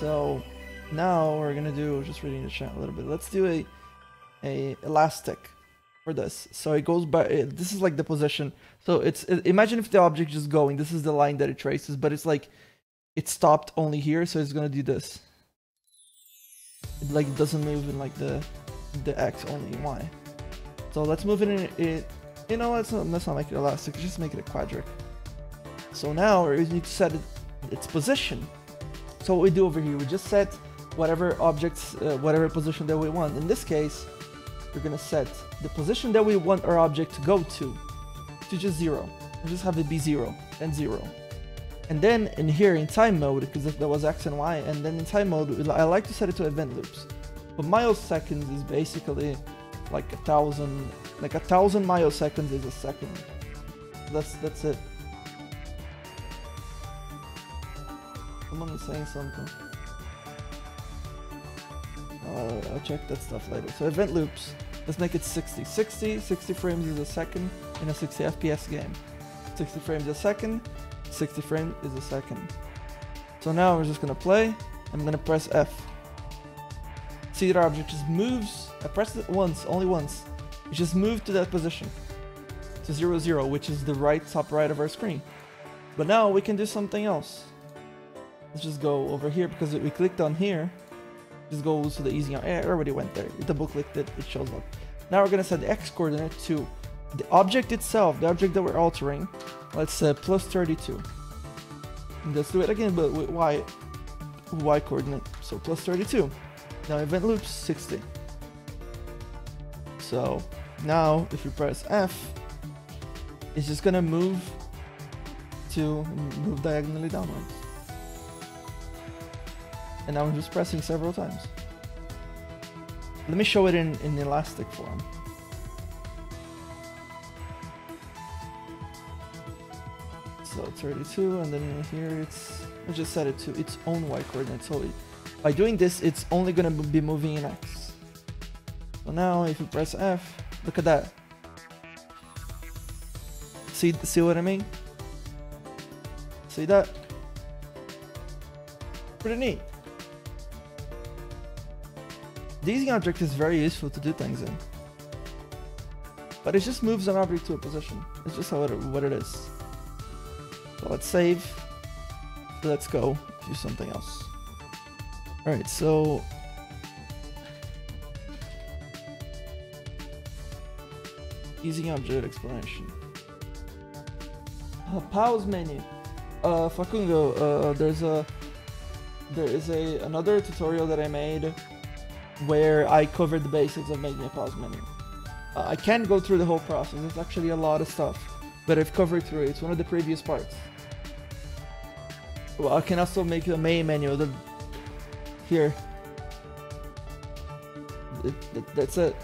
So now we're gonna do, just reading the chat a little bit. Let's do a elastic for this. So it goes by, this is like the position. So imagine if the object is going, this is the line that it traces, but it's like, it stopped only here, so it's gonna do this. It like doesn't move in like the X, only in Y. So let's move it in, you know, let's not make it elastic, just make it a quadric. So now we need to set its position. So what we do over here, we just set whatever objects, whatever position that we want. In this case, we're gonna set the position that we want our object to go to just 0. And just have it be 0, and 0. And then in here, in time mode, because that was X and Y, and then in time mode, I like to set it to event loops. But milliseconds is basically like 1,000, like 1,000 milliseconds is a second. That's it. Someone is saying something. I'll check that stuff later. So event loops, let's make it 60. 60 frames is a second in a 60 FPS game. 60 frames a second, 60 frames is a second. So now we're just gonna play. I'm gonna press F. See that our object just moves. I pressed it once, only once. It just moved to that position. To 0, 0, which is the top right of our screen. But now we can do something else. Let's just go over here because we clicked on here. Just go to the easy. I already went there. You double clicked it, it shows up. Now we're gonna set the X coordinate to the object itself, the object that we're altering. Let's say plus 32. And let's do it again, but with Y coordinate. So plus 32. Now event loops 60. So now if you press F, it's just gonna move diagonally downwards. And now I'm just pressing several times. Let me show it in elastic form. So 32, and then here I just set it to its own Y coordinate. So by doing this, it's only gonna be moving in X. So now if you press F, look at that. See what I mean? See that? Pretty neat. The easy object is very useful to do things in. But it just moves an object to a position. It's just what it is. So let's save. Let's go do something else. Alright, so easy object explanation. Pause menu. Facungo, there is another tutorial that I made where I covered the basics of making a pause menu. I can't go through the whole process, it's actually a lot of stuff, but I've covered through it. It's one of the previous parts. Well, I can also make a main menu. Here. That's it.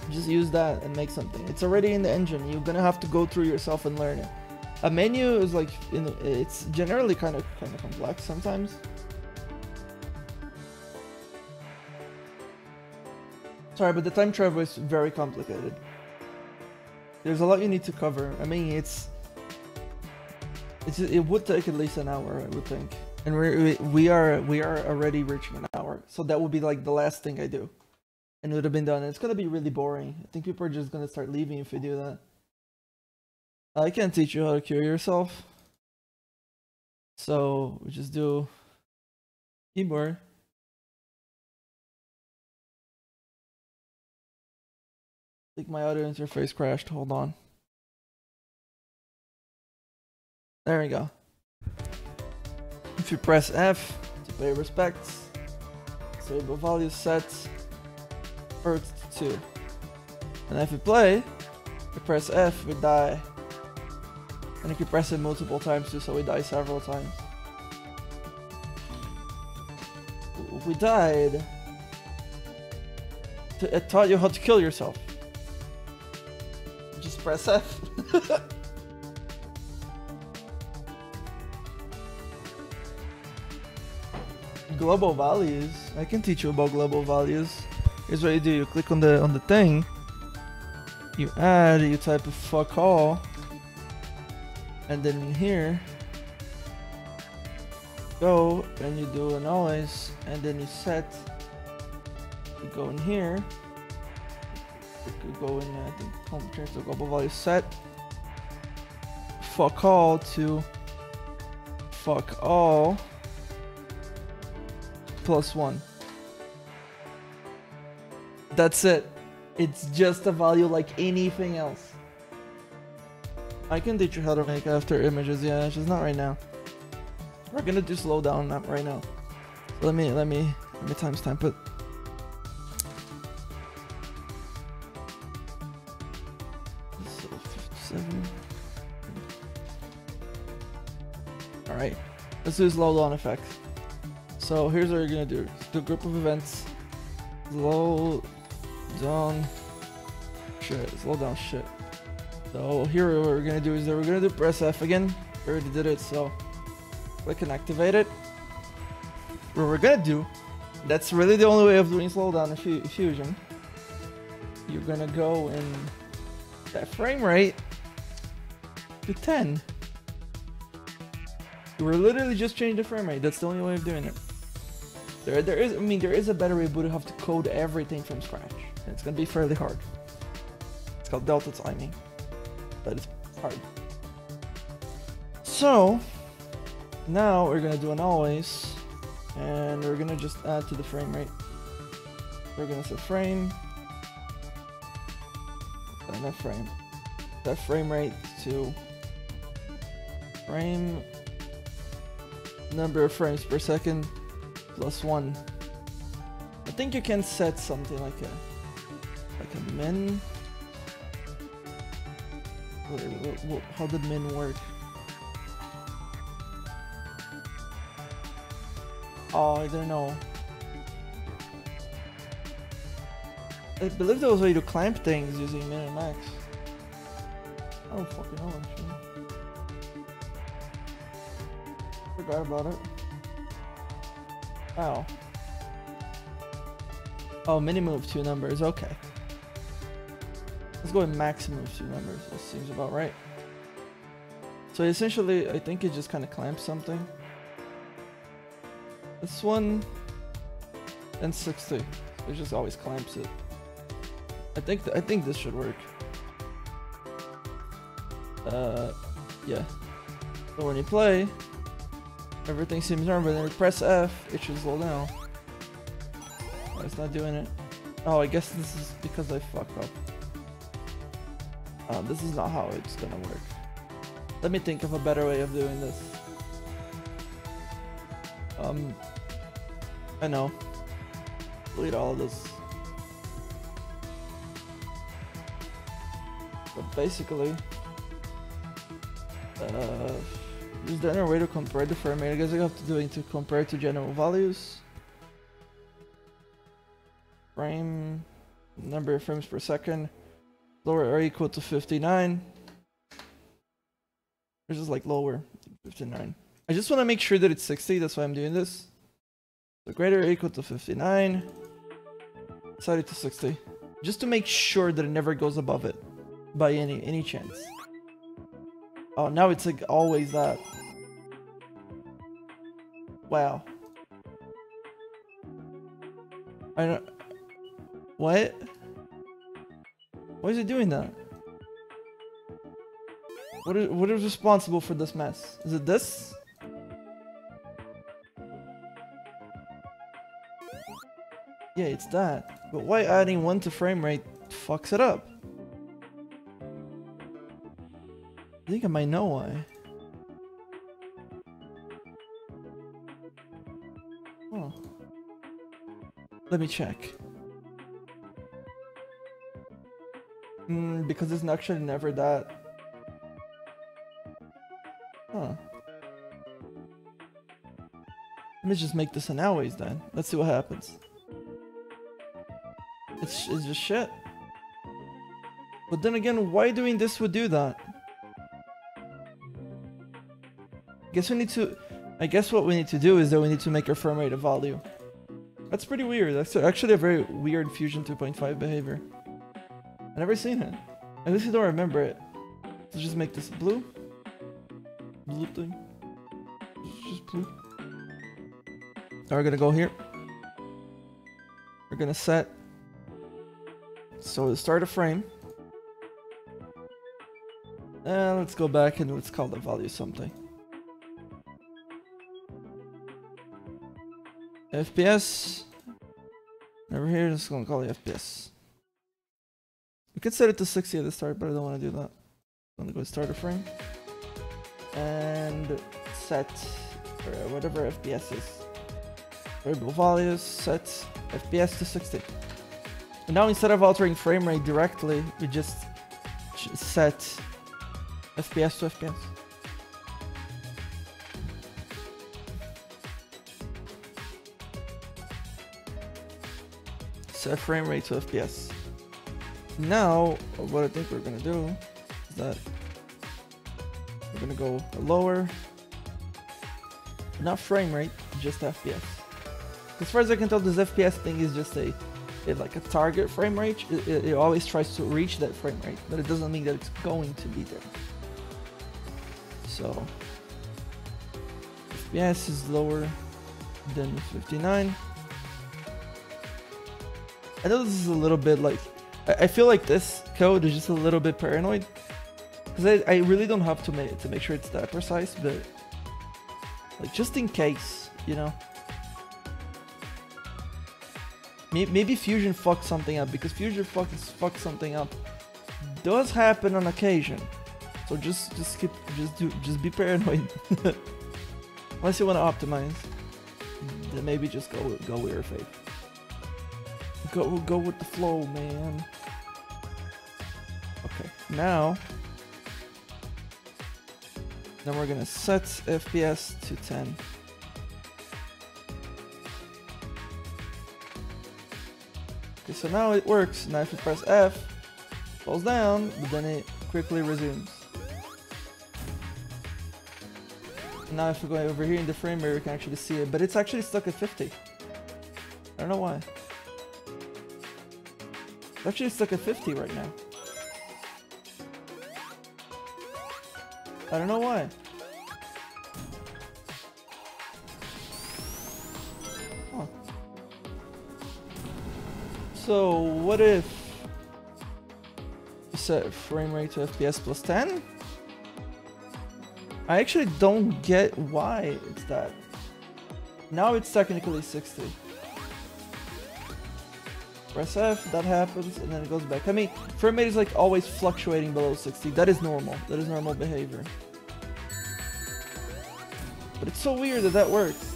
Just use that and make something. It's already in the engine. You're gonna have to go through yourself and learn it. A menu is like, it's generally kind of complex sometimes. Sorry, but the time travel is very complicated. There's a lot you need to cover. I mean, it would take at least an hour, I would think. And we are already reaching an hour, so that would be like the last thing I do, and it would have been done. And it's gonna be really boring. I think people are just gonna start leaving if we do that. I can't teach you how to cure yourself, so we just do keyboard. I think my audio interface crashed. Hold on. There we go. If you press F to pay respects, stable value set Earth to 2. And if you play, We press F, we die. And you can press it multiple times too, so we die several times. We died. It taught you how to kill yourself. Just press F. Global values. I can teach you about global values. Here's what you do. You click on the thing. You add. You type a fuck all. And then in here, go and you do an always, and then you set. You go in here. You could go in. I think home change the global value set. Fuck all to fuck all +1. That's it. It's just a value like anything else. I can teach you how to make after images, yeah, just not right now. We're gonna do slowdown right now. Let me timestamp it. So 57. Alright, let's do slowdown effect. So here's what you're gonna do. Do a group of events. Slow down shit. So here what we're gonna do is that we're gonna do press F again. We already did it, so click and activate it. What we're gonna do, that's really the only way of doing slowdown in Fusion. You're gonna go in that frame rate to 10. We're literally just changing the frame rate. That's the only way of doing it. There is a better way, but you have to code everything from scratch. And it's gonna be fairly hard. It's called delta timing. But it's hard. So now we're gonna do an always, and we're gonna just add to the frame rate. We're gonna set frame, and that frame. That frame rate to frame number of frames per second +1. I think you can set something like a min. How did min work? Oh, I don't know. I believe there was a way to clamp things using min and max. I don't fucking know actually. Forgot about it. Wow. Oh, mini move 2 numbers, okay. Let's go with max move 2 numbers. That seems about right. So essentially, I think it just kind of clamps something. This one and 60. It just always clamps it. I think this should work. Yeah. So when you play, everything seems normal, but then you press F, it should slow down. Oh, it's not doing it. Oh, I guess this is because I fucked up. This is not how it's gonna work. Let me think of a better way of doing this. I know. Delete all of this. But basically, is there any way to compare the frame rate? I guess I have to do it to compare to general values. Frame number of frames per second, lower or equal to 59. Or just like lower, 59. I just want to make sure that it's 60. That's why I'm doing this. So greater or equal to 59. Set it to 60, just to make sure that it never goes above it by any chance. Oh, now it's like always that. Wow. I don't. What? Why is it doing that? What is responsible for this mess? Is it this? Yeah, it's that. But why adding 1 to frame rate fucks it up? I think I might know why. Oh. Let me check. Because it's actually never that. Huh. Let me just make this an always then. Let's see what happens. It's just shit. But then again, why doing this would do that? I guess what we need to do is that we need to make our frame rate a value. That's pretty weird. That's actually a very weird Fusion 2.5 behavior. I've never seen it. At least I don't remember it. Let's just make this blue. Blue thing. Just blue. Now we're gonna go here. We're gonna set. So to start a frame. And let's go back and let's call the value something. FPS. Over here, just gonna call it FPS. We could set it to 60 at the start, but I don't want to do that. I'm gonna go start a frame. And set whatever FPS is. Variable values, set FPS to 60. And now instead of altering frame rate directly, we just set FPS to FPS. Set frame rate to FPS. Now, what I think we're gonna do is that we're gonna go lower, not frame rate, just FPS. As far as I can tell, this FPS thing is just like a target frame rate. It always tries to reach that frame rate, but it doesn't mean that it's going to be there. So FPS is lower than 59. I know this is a little bit like, I feel like this code is just a little bit paranoid, because I really don't have to make sure it's that precise, but like just in case, you know. Maybe Fusion fucked something up, because Fusion fucked something up does happen on occasion. So just be paranoid. Unless you want to optimize, then maybe just go with your faith. Go with the flow, man. Okay, now then we're gonna set FPS to 10. Okay, so now it works. Now if you press F, it falls down, but then it quickly resumes. Now if we go over here in the frame rate, we can actually see it, but it's actually stuck at 50. I don't know why. It's actually stuck at 50 right now. I don't know why. Huh. So what if you set frame rate to FPS plus 10? I actually don't get why it's that. Now it's technically 60. Press F, that happens, and then it goes back. I mean, frame rate is like always fluctuating below 60. That is normal. That is normal behavior. But it's so weird that works.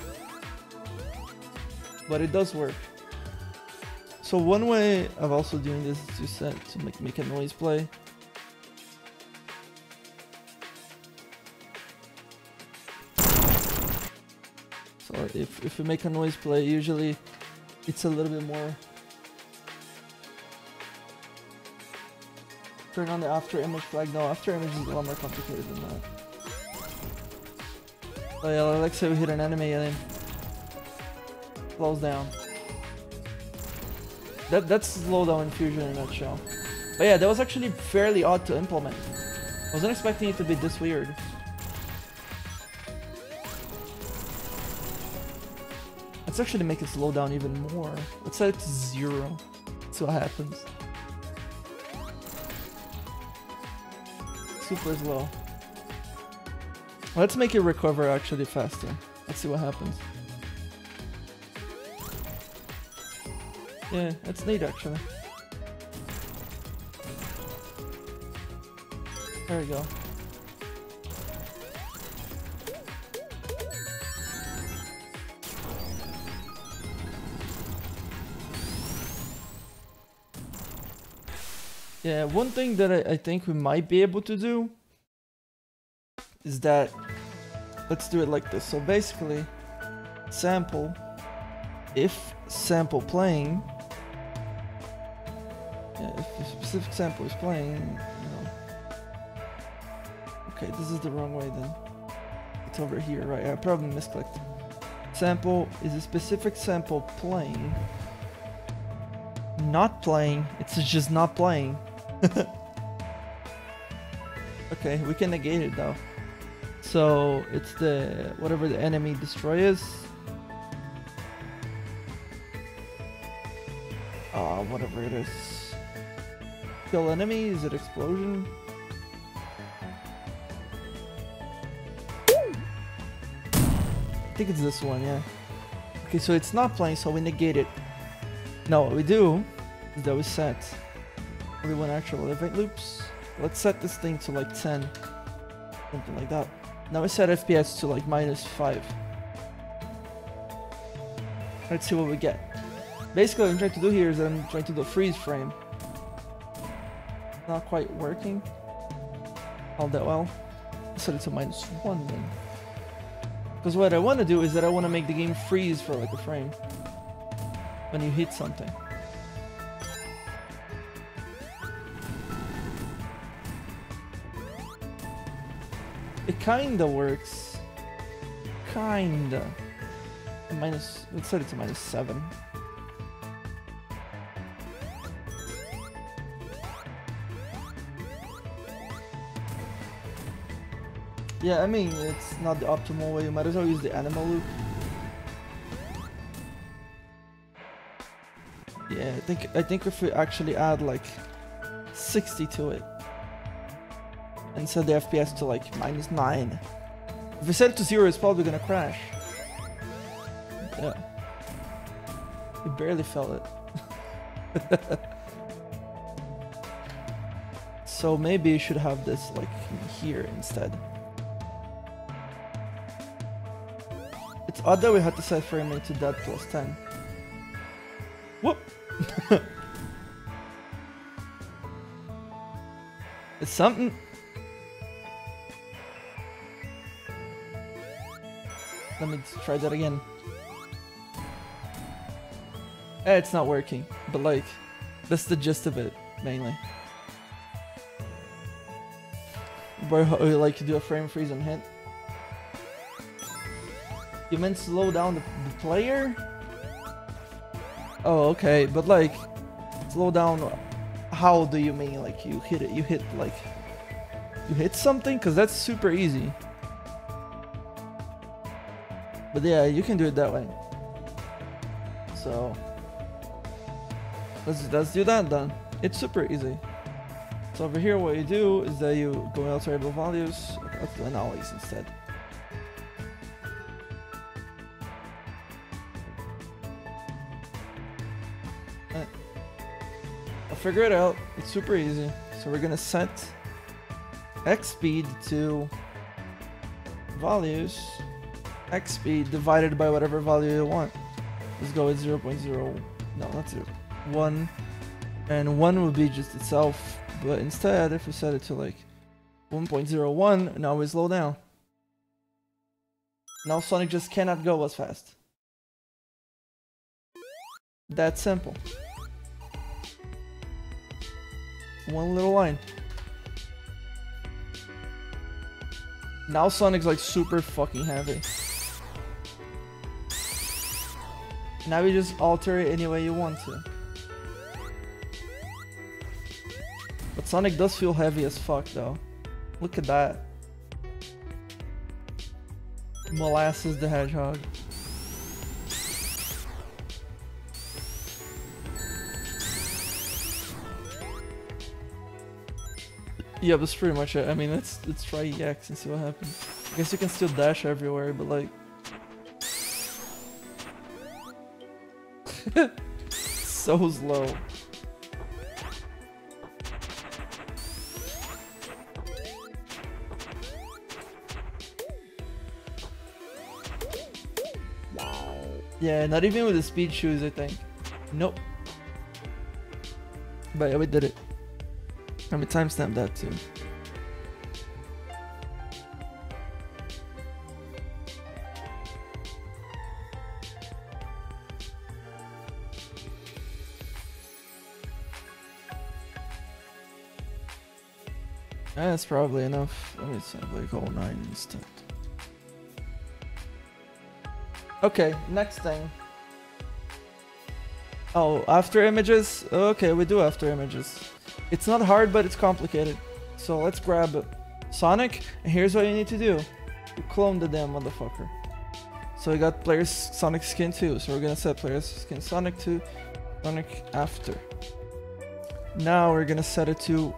But it does work. So one way of also doing this is to make a noise play. So if we make a noise play, usually it's a little bit more. Turn on the Afterimage flag. No, Afterimage is a lot more complicated than that. Oh yeah, let's say we hit an enemy and then slows down. That's Slowdown in Fusion in a nutshell. But yeah, that was actually fairly odd to implement. I wasn't expecting it to be this weird. Let's actually make it slow down even more. Let's set it to 0. See what happens. Super slow. Let's make it recover actually faster. Let's see what happens. Yeah, that's neat actually. There we go. Yeah, one thing that I think we might be able to do is that, let's do it like this. So basically, sample, if sample playing, yeah, if the specific sample is playing, you know. Okay, this is the wrong way then. It's over here, right? I probably misclicked. Sample is a specific sample playing. Not playing, it's just not playing. Okay, we can negate it though. So it's the whatever the enemy destroy is. Whatever it is. Kill enemy, is it explosion? I think it's this one, yeah. Okay, so it's not playing, so we negate it. Now what we do is that we set only one actual event loops. Let's set this thing to like 10. Something like that. Now we set FPS to like -5. Let's see what we get. Basically what I'm trying to do here is that I'm trying to do a freeze frame. Not quite working all that well. Set it to -1 then. Because what I want to do is that I want to make the game freeze for like a frame when you hit something. It kinda works. Kinda. Let's set it to -7. Yeah, I mean, it's not the optimal way. You might as well use the animal loop. Yeah, I think if we actually add like 60 to it and set the FPS to like -9. If we set it to 0, it's probably gonna crash. Yeah. We barely felt it. So maybe you should have this like here instead. It's odd that we had to set frame rate to that +10. Whoop! It's something. Let me try that again. It's not working, but like, that's the gist of it, mainly. Where you like to do a frame freeze and hit. You meant slow down the player? Oh, okay, but like, slow down, how do you mean? Like, you hit it, you hit something? Because that's super easy. But yeah, you can do it that way. So, let's do that then. It's super easy. So over here, what you do is that you go out variable values. Okay, let's do anomalies instead. I'll figure it out. It's super easy. So we're gonna set X speed to values. X speed divided by whatever value you want. Let's go with 0.0. No, not 0. 1. And 1 would be just itself. But instead, if we set it to like 1.01, now we slow down. Now Sonic just cannot go as fast. That simple. One little line. Now Sonic's like super fucking heavy. Now you just alter it any way you want to. But Sonic does feel heavy as fuck though. Look at that. Molasses the Hedgehog. Yeah, that's pretty much it. I mean, let's try EX and see what happens. I guess you can still dash everywhere, but like... so slow. Yeah, not even with the speed shoes, I think. Nope. But yeah, we did it. Let me timestamp that too. That's probably enough. Let me simply call 9 instead. Okay, next thing. Oh, after images? Okay, we do after images. It's not hard, but it's complicated. So let's grab Sonic, and here's what you need to do. You clone the damn motherfucker. So we got player's Sonic skin 2. So we're gonna set player's skin Sonic to Sonic after. Now we're gonna set it to...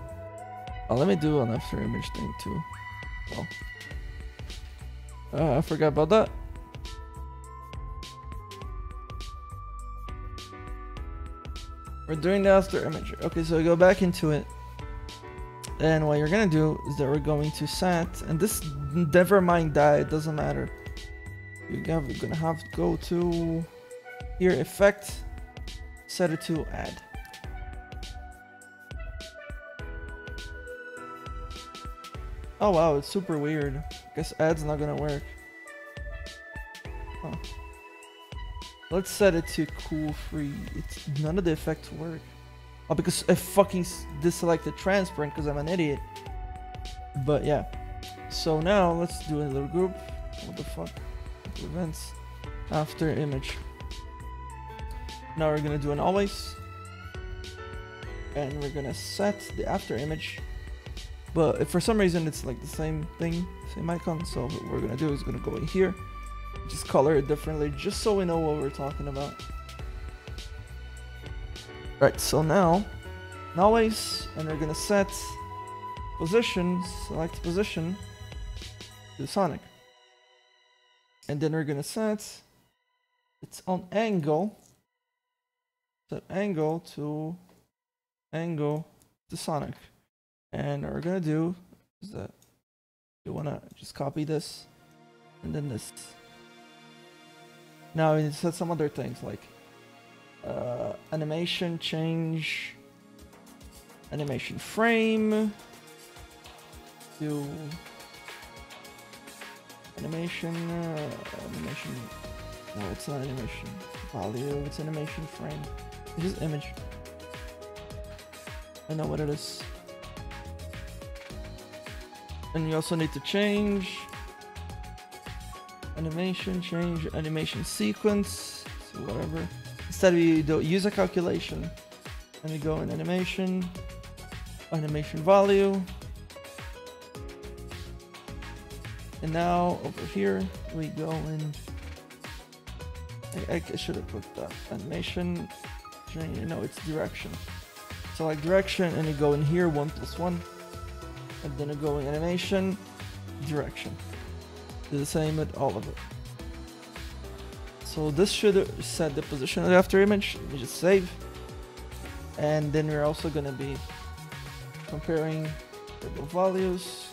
Oh, let me do an after image thing too. Oh. I forgot about that. We're doing the after image. Okay, so we go back into it. And what you're gonna do is that we're going to set, and this, never mind that, it doesn't matter. We're gonna have to go to here, effect, set it to add. Oh wow, it's super weird. Guess add's not gonna work. Huh. Let's set it to cool free. It's none of the effects work. Oh, because I fucking deselected transparent because I'm an idiot. But yeah. So now let's do a little group. What the fuck? Events after image. Now we're gonna do an always, and we're gonna set the after image. But if for some reason it's like the same thing, same icon, so what we're gonna do is gonna go in here, just color it differently, just so we know what we're talking about. Right, so now, always, and we're gonna set position, select position to Sonic. And then we're gonna set its on angle, set angle to Sonic. And what we're gonna do is that you wanna just copy this and then this. Now we need to set some other things like animation change, animation frame to animation. No, it's not animation value. It's animation frame. It's just image. I know what it is. And you also need to change animation, change animation sequence, so whatever. Instead we do use a calculation, and we go in animation value, and now over here we go in. I should have put that animation. No, it's direction. So like direction, and you go in here 1 + 1. And then I go in animation, direction. Do the same with all of it. So this should set the position of the after image. Let me just save. And then we're also gonna be comparing variable values.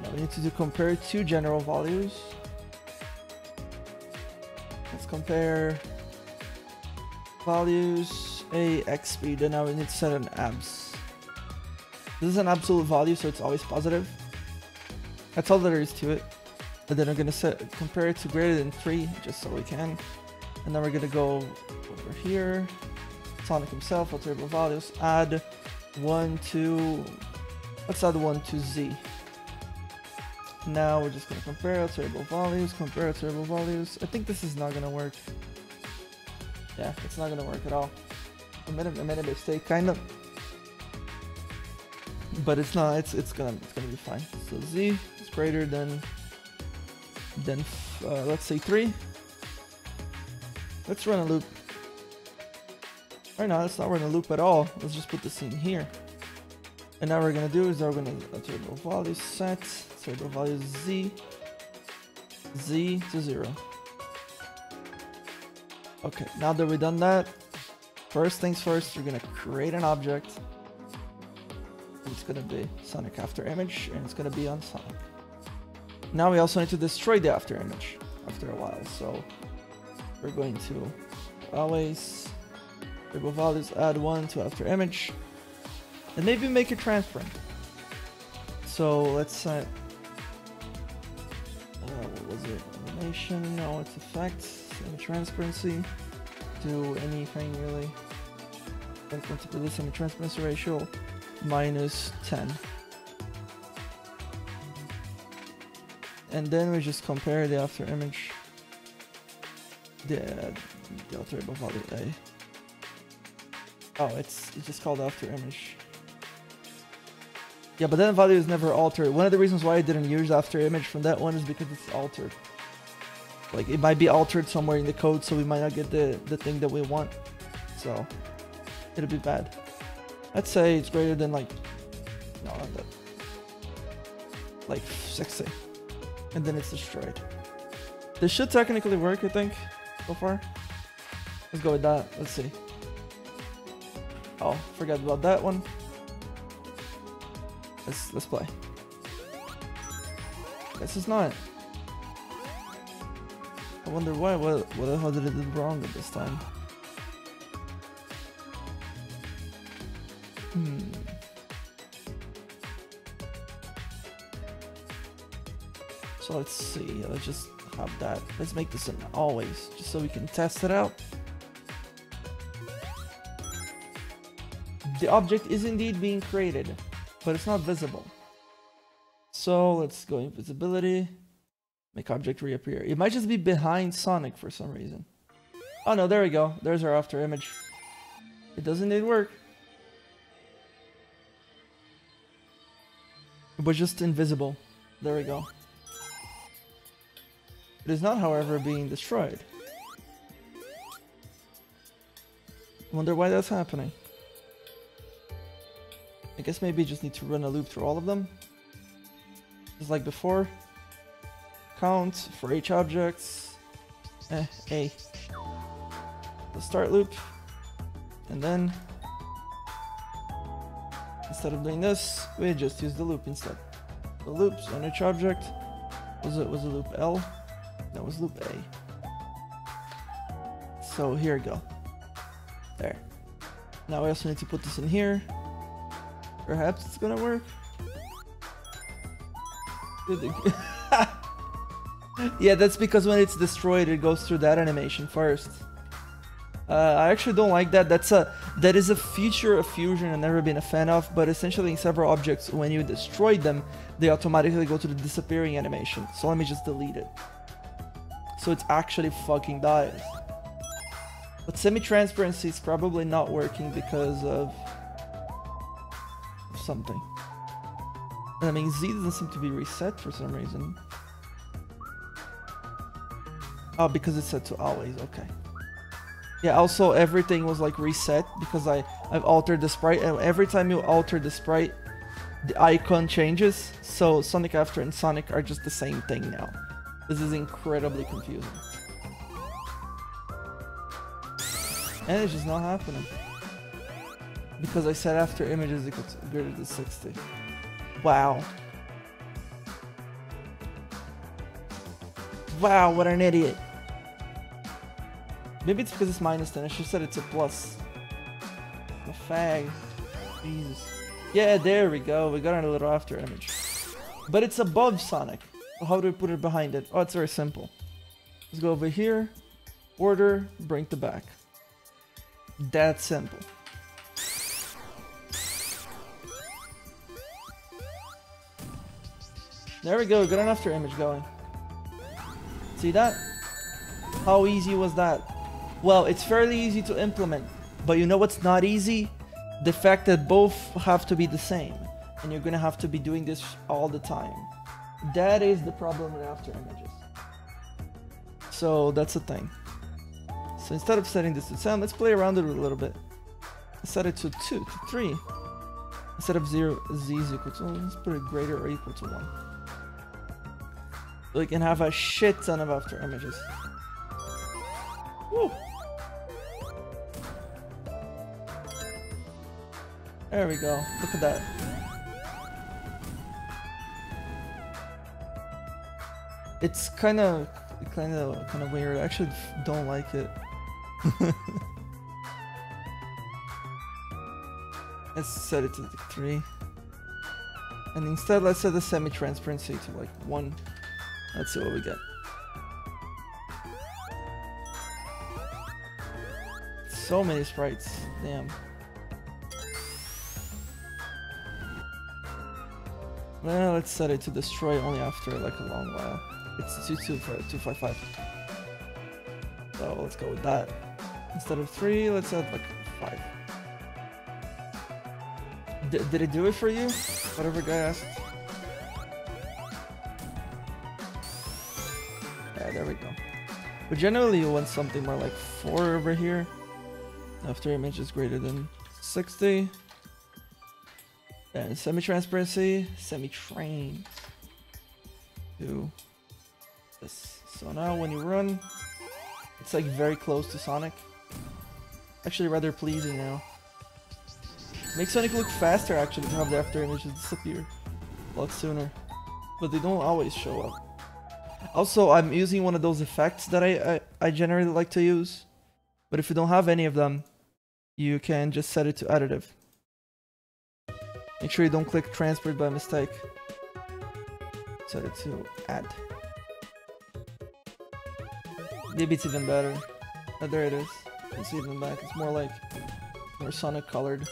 Now we need to compare two general values. Let's compare values A, X speed, and now we need to set an abs. This is an absolute value, so it's always positive. That's all there is to it. And then we're gonna compare it to greater than 3, just so we can. And then we're gonna go over here, Sonic himself, variable values, add 1 to, let's add 1 to Z. Now we're just gonna compare variable values, I think this is not gonna work. Yeah, it's not gonna work at all. I made a mistake, kind of. But it's not. It's gonna be fine. So Z is greater than let's say 3. Let's run a loop. Right now, let's not run a loop at all. Let's just put this in here. And now what we're gonna do is we're gonna variable value set variable value Z to 0. Okay, now that we've done that, first things first, we're gonna create an object. It's gonna be Sonic after image, and it's gonna be on Sonic. Now we also need to destroy the after image after a while, so we're going to always variable values add 1 to after image, And maybe make it transparent. So let's set, what was it? Animation, no, it's effects, semi-transparency, do anything really. I'm going to put the semi-transparency ratio -10. And then we just compare the Afterimage, the alterable value A. Oh, it's just called Afterimage. Yeah, but that value is never altered. One of the reasons why I didn't use Afterimage from that one is because it's altered. Like, it might be altered somewhere in the code, so we might not get the thing that we want. So, it'll be bad. Let's say it's greater than like, no, not that. Like 60. And then it's destroyed. This should technically work, I think, so far. Let's go with that. Let's see. Oh, forgot about that one. Let's play. This is not. I wonder why. What the hell did it do wrong at this time? So let's see. Let's just have that. Let's make this an always, just so we can test it out. The object is indeed being created, but it's not visible. So let's go invisibility, make object reappear. It might just be behind Sonic for some reason. Oh no, there we go. There's our Afterimage. It doesn't need work. It was just invisible. There we go. It is not, however, being destroyed. Wonder why that's happening. I guess maybe you just need to run a loop through all of them. Just like before. Count for each objects. A. The start loop. And then, instead of doing this, we just use the loop instead. The loops on each object. Was it loop L? That was loop A. So here we go. There. Now we also need to put this in here. Perhaps it's gonna work. Yeah, that's because when it's destroyed, it goes through that animation first. I actually don't like that. That is a feature of Fusion I've never been a fan of, but essentially in several objects, when you destroy them, they automatically go to the disappearing animation. So let me just delete it. So it's actually fucking dies. But semi-transparency is probably not working because of something. And I mean, Z doesn't seem to be reset for some reason. Oh, because it's set to always, okay. Yeah, also everything was like reset because I've altered the sprite, and every time you alter the sprite, the icon changes. So Sonic After and Sonic are just the same thing now. This is incredibly confusing. And it's just not happening. Because I said Afterimage is equal to greater than 60. Wow. Wow, what an idiot. Maybe it's because it's -10. I should have said it's a plus. A fag. Jesus. Yeah, there we go. We got a little Afterimage. But it's above Sonic. How do we put it behind it? Oh, it's very simple. Let's go over here. Order, bring to back. That simple. There we go, we got an Afterimage going. See that? How easy was that? Well, it's fairly easy to implement, but you know what's not easy? The fact that both have to be the same, and you're gonna have to be doing this all the time. That is the problem with Afterimages. So that's the thing. So instead of setting this to 10, let's play around it a little bit. Let's set it to 2, to 3. Instead of 0, z is equal to 1. Let's put it greater or equal to 1. So we can have a shit ton of Afterimages. Woo! There we go. Look at that. It's kind of weird. I actually don't like it. Let's set it to like 3. And instead, let's set the semi-transparency to like 1. Let's see what we get. So many sprites. Damn. Well, let's set it to destroy only after like a long while. It's 255. So let's go with that. Instead of 3, let's add like 5. Did it do it for you? Whatever guy asked. Yeah, there we go. But generally you want something more like 4 over here. Afterimage is greater than 60. And semi-transparency, semi-train. Do this. So now when you run, it's like very close to Sonic. Actually rather pleasing now. Makes Sonic look faster actually to have the Afterimages disappear a lot sooner. But they don't always show up. Also, I'm using one of those effects that I generally like to use. But if you don't have any of them, you can just set it to additive. Make sure you don't click transport by mistake. Set it to add. Maybe it's even better. Oh, there it is. You see it in the back. It's more like more Sonic colored.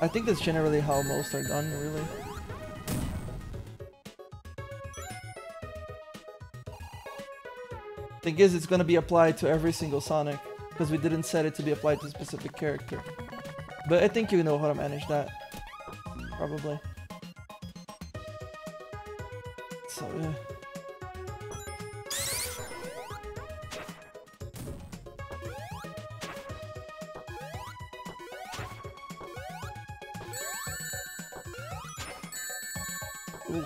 I think that's generally how most are done, really. Thing is, it's gonna be applied to every single Sonic, because we didn't set it to be applied to a specific character. But I think you know how to manage that. Probably. So, yeah. Ooh.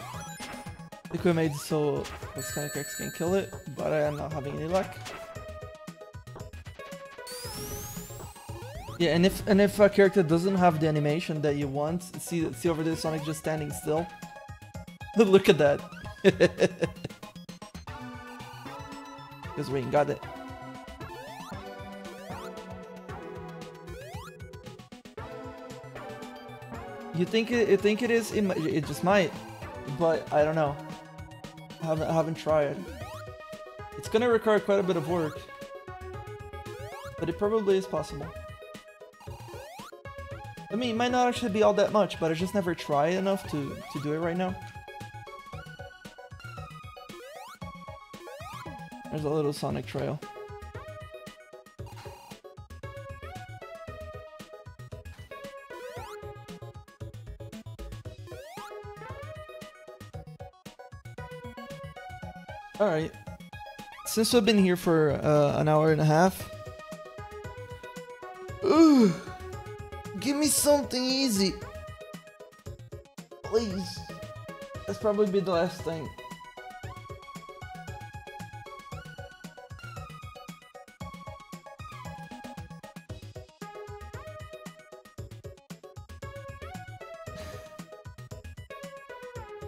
Liquid made so that Sonic X can kill it, but I am not having any luck. Yeah, and if a character doesn't have the animation that you want, see over there Sonic just standing still. Look at that. Because we ain't got it. You think it is? It just might, but I don't know. I haven't tried. It's gonna require quite a bit of work, but it probably is possible. I mean, it might not actually be all that much, but I just never tried enough to do it right now. There's a little Sonic trail. Alright. Since we've been here for an hour and a half. Ooh. Give me something easy. Please. That's probably be the last thing.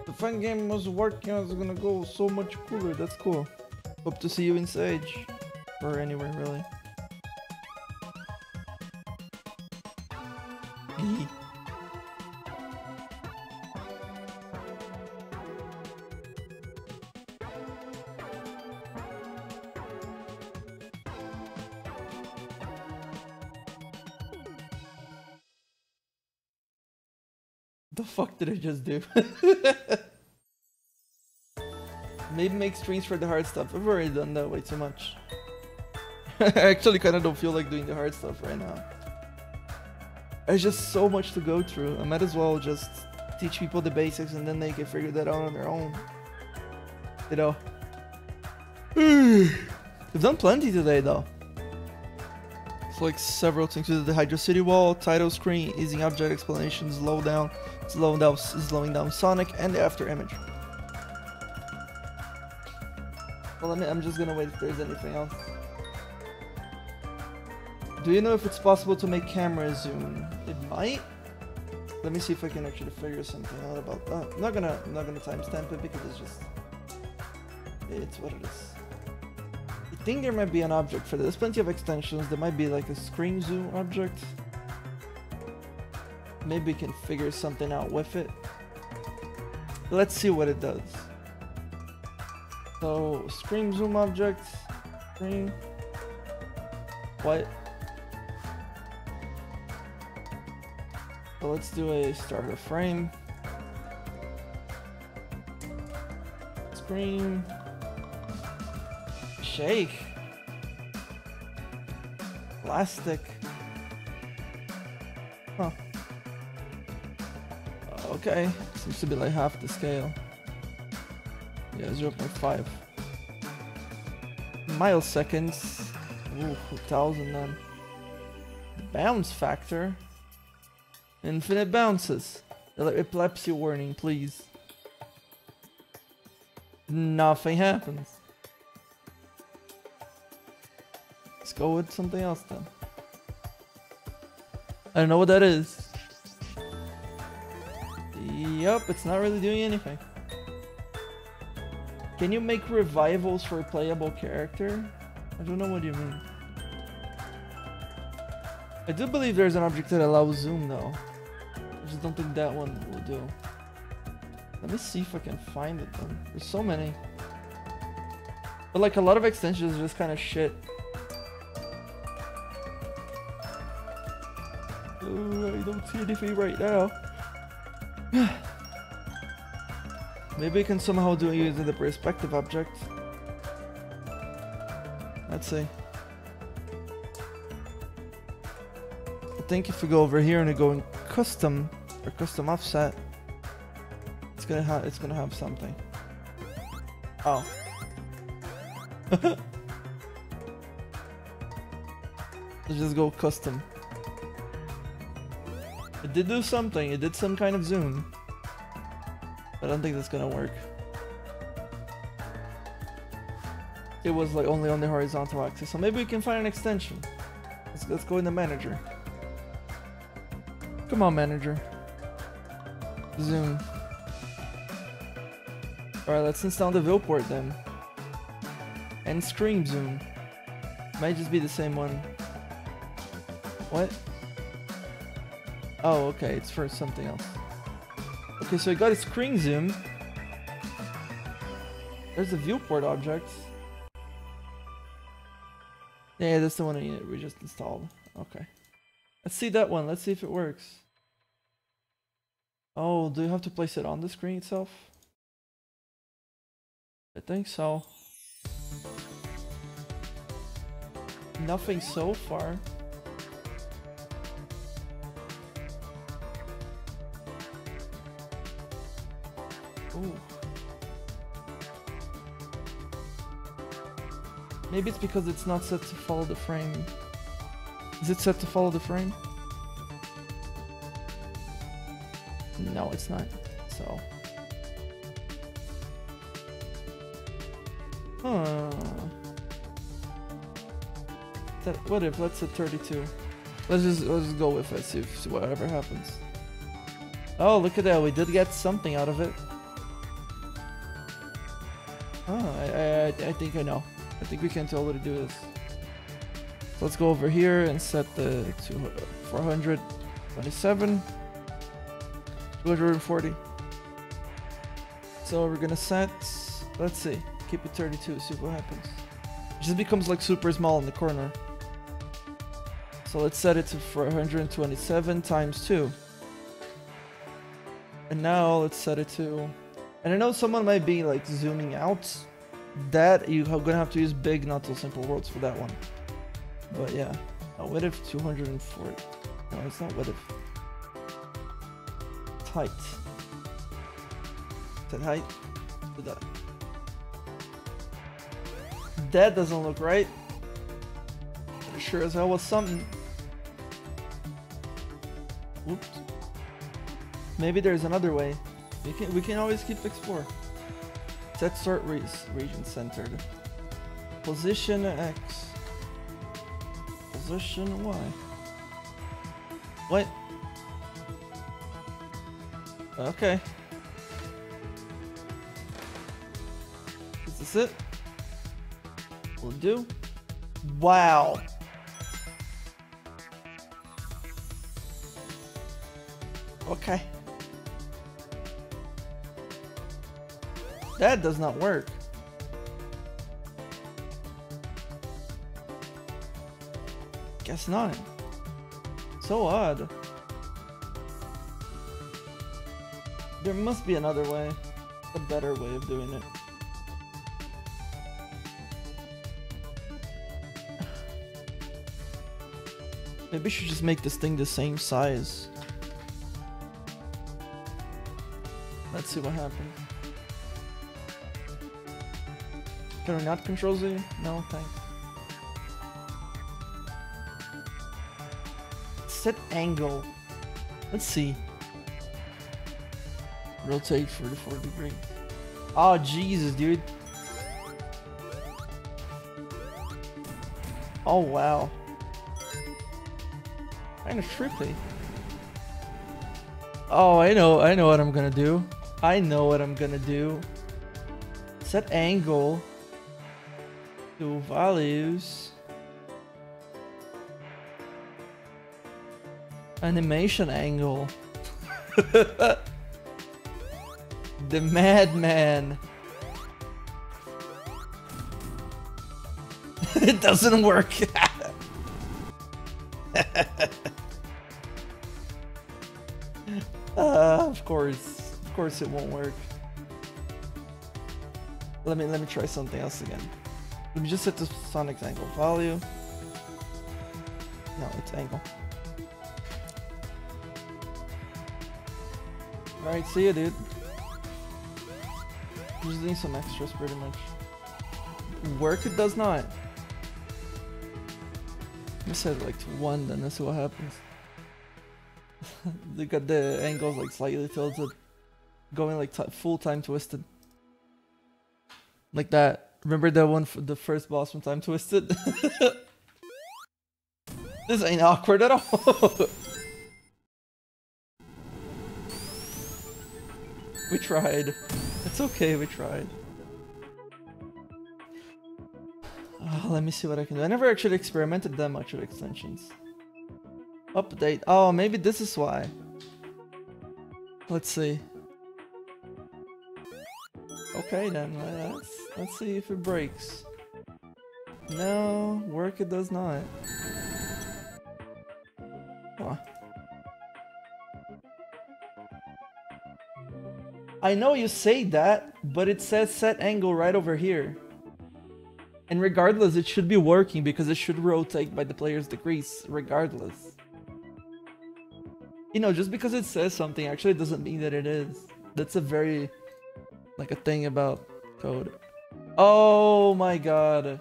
The fun game was working, I was gonna go so much cooler, that's cool. Hope to see you in Sage. Or anywhere, really. The fuck did I just do? Maybe make streams for the hard stuff. I've already done that way too much. I actually kind of don't feel like doing the hard stuff right now. There's just so much to go through. I might as well just teach people the basics and then they can figure that out on their own. You know. We've done plenty today though. It's like several things. We did the hydrocity wall, title screen, easing object explanation, slowdown, slowing down Sonic, and the Afterimage. Well, I'm just gonna wait if there's anything else. Do you know if it's possible to make camera zoom? It might. Let me see if I can actually figure something out about that. I'm not gonna timestamp it because it's what it is. I think there might be an object for this. There's plenty of extensions. There might be like a screen zoom object. Maybe we can figure something out with it. Let's see what it does. So, screen zoom object, screen. What? So let's do a starter frame. Screen. Shake. Plastic. Huh. Okay, seems to be like half the scale. Yeah, 0.5 milliseconds. Ooh, 1000 then. The bounce factor. Infinite bounces. Epilepsy warning, please. Nothing happens. Let's go with something else then. I don't know what that is. Yup, it's not really doing anything. Can you make revivals for a playable character? I don't know what you mean. I do believe there's an object that allows zoom though. I just don't think that one will do. Let me see if I can find it then. There's so many. But like a lot of extensions are just kind of shit. Oh, I don't see anything right now. Maybe I can somehow do it using the perspective object. Let's see. I think if we go over here and we go in custom or custom offset, it's gonna have something. Oh. Let's just go custom. It did do something. It did some kind of zoom. I don't think that's gonna work. It was like only on the horizontal axis, so maybe we can find an extension. Let's go in the manager. Come on, manager. Zoom. Alright, let's install the viewport then. And screen zoom. Might just be the same one. What? Oh, okay, it's for something else. Okay, so I got a screen zoom. There's a viewport object. Yeah, that's the one we just installed. Okay. Let's see that one. Let's see if it works. Oh, do you have to place it on the screen itself? I think so. Nothing so far. Ooh. Maybe it's because it's not set to follow the frame. Is it set to follow the frame? No, it's not. So. Huh. What if? Let's set 32. Let's just go with it. See whatever happens. Oh, look at that. We did get something out of it. Oh, I think I know. I think we can totally do this. So let's go over here and set the 427, 240. So we're gonna set, let's see, keep it 32, see what happens. It just becomes like super small in the corner. So let's set it to 427 times 2. And now let's set it to, and I know someone might be like zooming out. That you're gonna have to use big, not so simple worlds for that one. But yeah, what if 240? No, it's not what if. Height. Set height to that. That doesn't look right. But it sure as hell was something. Whoops. Maybe there's another way. We can always keep exploring. Set sort region centered. Position X. Position Y. What? Okay. Is this it? Will do. Wow. Okay. That does not work. Guess not. So odd. There must be another way. A better way of doing it. Maybe we should just make this thing the same size. Let's see what happens. Can we not control Z? No, thanks. Set angle. Let's see. Rotate 44 degrees. Oh, Jesus, dude. Oh, wow. Kind of trippy. Oh, I know what I'm gonna do. I know what I'm gonna do. Set angle to values. Animation angle. The madman. It doesn't work. Of course it won't work. Let me try something else again. Let me just set the Sonic's angle value. No, it's angle. Alright, see ya, dude. Just need some extras pretty much. Work it does not. Let me set it like to 1 then, let's see what happens. They got the angles like slightly tilted. Going like full time twisted. Like that. Remember that one for the first boss from Time Twisted? This ain't awkward at all. We tried. It's okay, we tried. Let me see what I can do. I never actually experimented that much with extensions. Update. Oh, maybe this is why. Let's see. Okay then, let's see if it breaks. No, work it does not. Huh. I know you say that, but it says set angle right over here. And regardless, it should be working because it should rotate by the player's degrees, regardless. You know, just because it says something actually doesn't mean that it is. That's a very, like, a thing about code. Oh my god.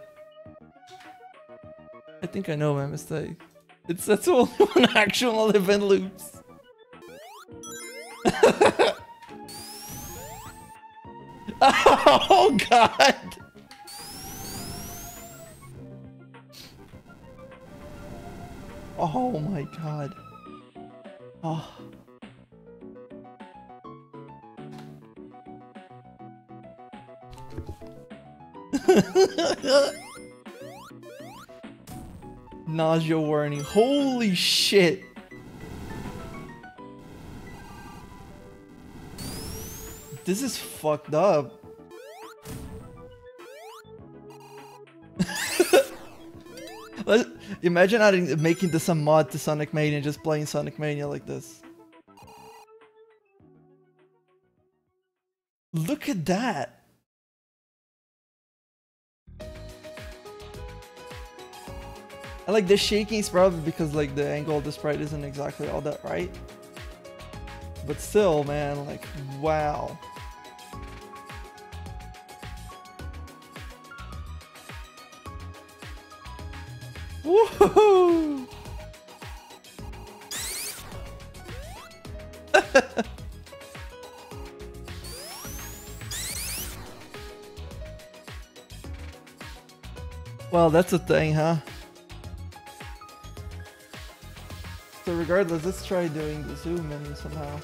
I think I know my mistake. It says only one actual event loops. Oh god! Oh my god. Oh. Nausea warning. Holy shit. This is fucked up. Imagine adding, making this a mod to Sonic Mania and just playing Sonic Mania like this. Look at that. And like the shaking is probably because like the angle of the sprite isn't exactly all that right. But still, man, like, wow. Woohoo! Well, that's a thing, huh? So regardless, let's try doing the zoom in somehow.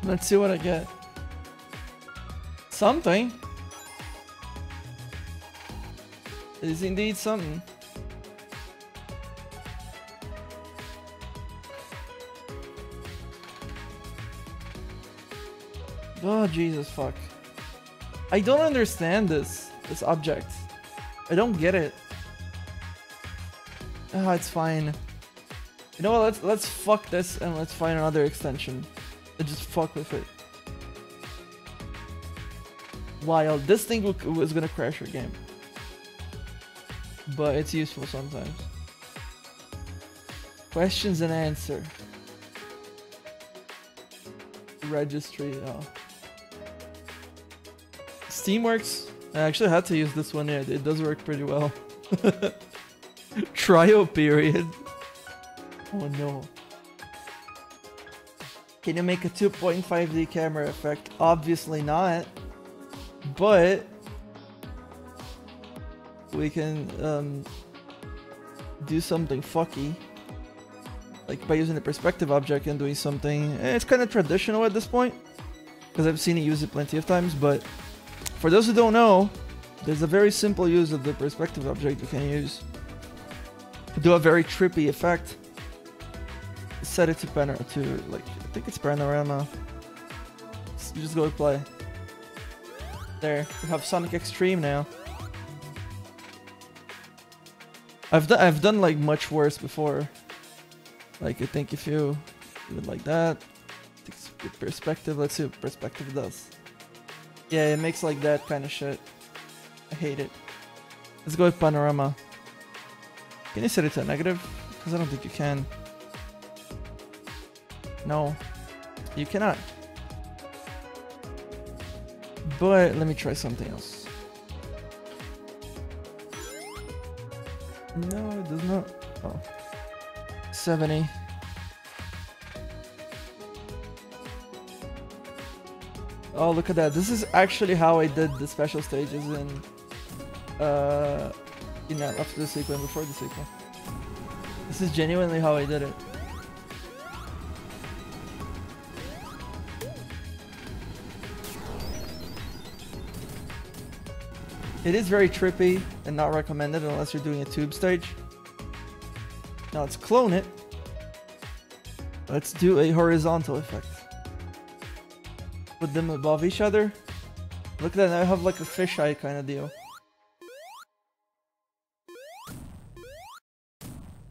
Let's see what I get. Something. It is indeed something. Oh, Jesus fuck. I don't understand this object. I don't get it. Ah, it's fine. You know what, let's fuck this and let's find another extension. And just fuck with it. Wild. This thing was gonna crash your game. But it's useful sometimes. Questions and answer. Registry, oh. Steamworks. I actually had to use this one here. It does work pretty well. Trial period. Oh no. Can you make a 2.5D camera effect? Obviously not. But we can do something fucky. Like by using the perspective object and doing something. It's kind of traditional at this point. Because I've seen it use it plenty of times, but for those who don't know, there's a very simple use of the perspective object you can use to do a very trippy effect. Set it to like I think it's panorama. You just go to play. There, we have Sonic Extreme now. I've done like much worse before. Like I think if you do it like that, takes good perspective. Let's see what perspective does. Yeah, it makes like that kind of shit. I hate it. Let's go with panorama. Can you set it to negative? Because I don't think you can. No, you cannot. But let me try something else. No, it does not. Oh. 70. Oh, look at that. This is actually how I did the special stages in after the sequel and before the sequel. This is genuinely how I did it. It is very trippy and not recommended unless you're doing a tube stage. Now let's clone it. Let's do a horizontal effect. Put them above each other. Look at that, now I have like a fisheye kind of deal.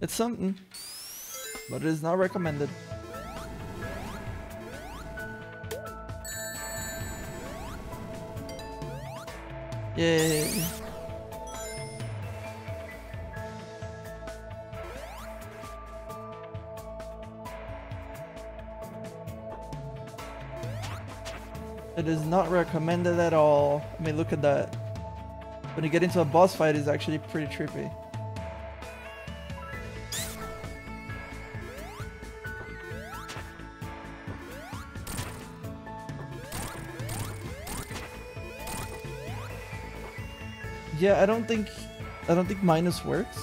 It's something, but it is not recommended. Yay. It is not recommended at all. I mean, look at that. When you get into a boss fight, it's actually pretty trippy. Yeah, I don't think minus works.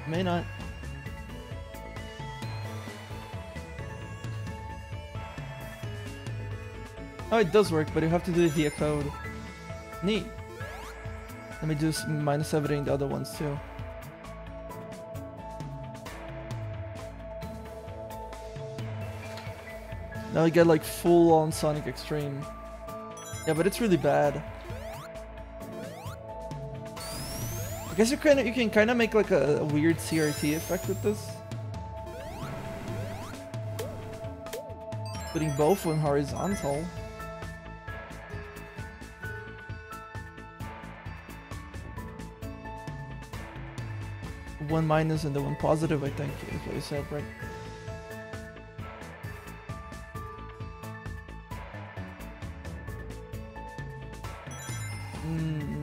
May not. Oh, it does work, but you have to do it via code. Neat. Let me do minus everything the other ones too. Now you get like full on Sonic Extreme. Yeah, but it's really bad. I guess you can kind of make like a weird CRT effect with this. Putting both on horizontal. One minus and the one positive, I think, is what you said, right?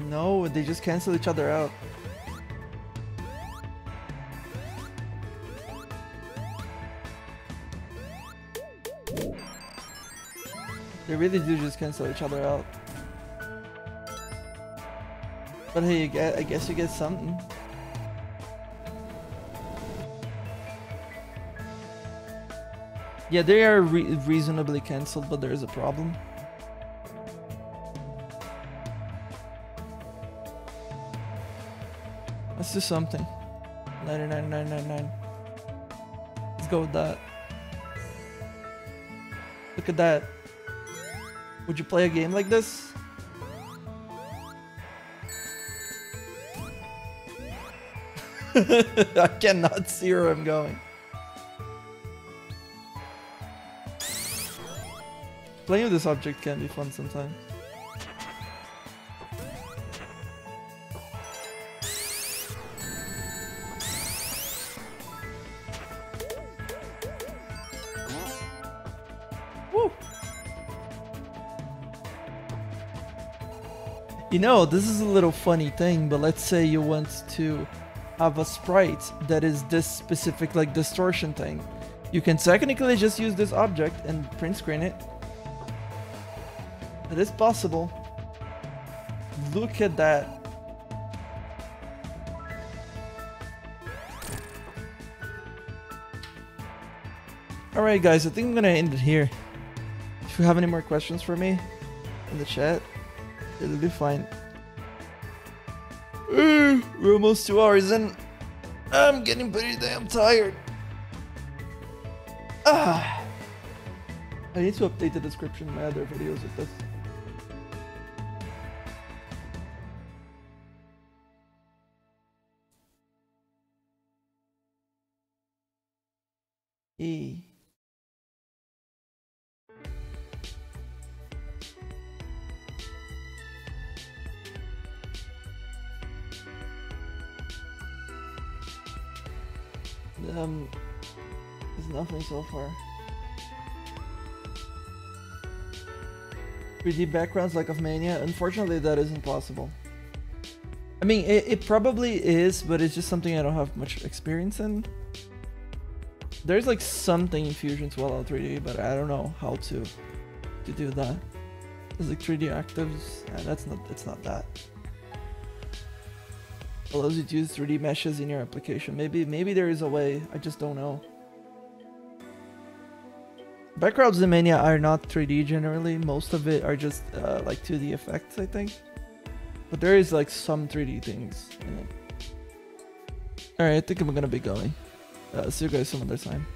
No, they just cancel each other out. They really do just cancel each other out. But hey, I guess you get something. Yeah, they are reasonably cancelled, but there is a problem. Let's do something. 99,999. Let's go with that. Look at that. Would you play a game like this? I cannot see where I'm going. Playing with this object can be fun sometimes. Woo! You know, this is a little funny thing, but let's say you want to have a sprite that is this specific like distortion thing. You can technically just use this object and print screen it. It is possible. Look at that. Alright guys, I think I'm gonna end it here. If you have any more questions for me in the chat, it'll be fine. We're almost 2 hours in. I'm getting pretty damn tired. I need to update the description of my other videos with this. E. There's nothing so far. 3D backgrounds like of Mania? Unfortunately, that isn't possible. I mean, it probably is, but it's just something I don't have much experience in. There's like something in Fusion 12 3D, but I don't know how to do that. There's like 3D actives, and it's not that. Allows you to use 3D meshes in your application. Maybe there is a way, I just don't know. Backgrounds in Mania are not 3D generally. Most of it are just like 2D effects, I think. But there is like some 3D things in it. Alright, I think I'm gonna be going. See you guys some other time.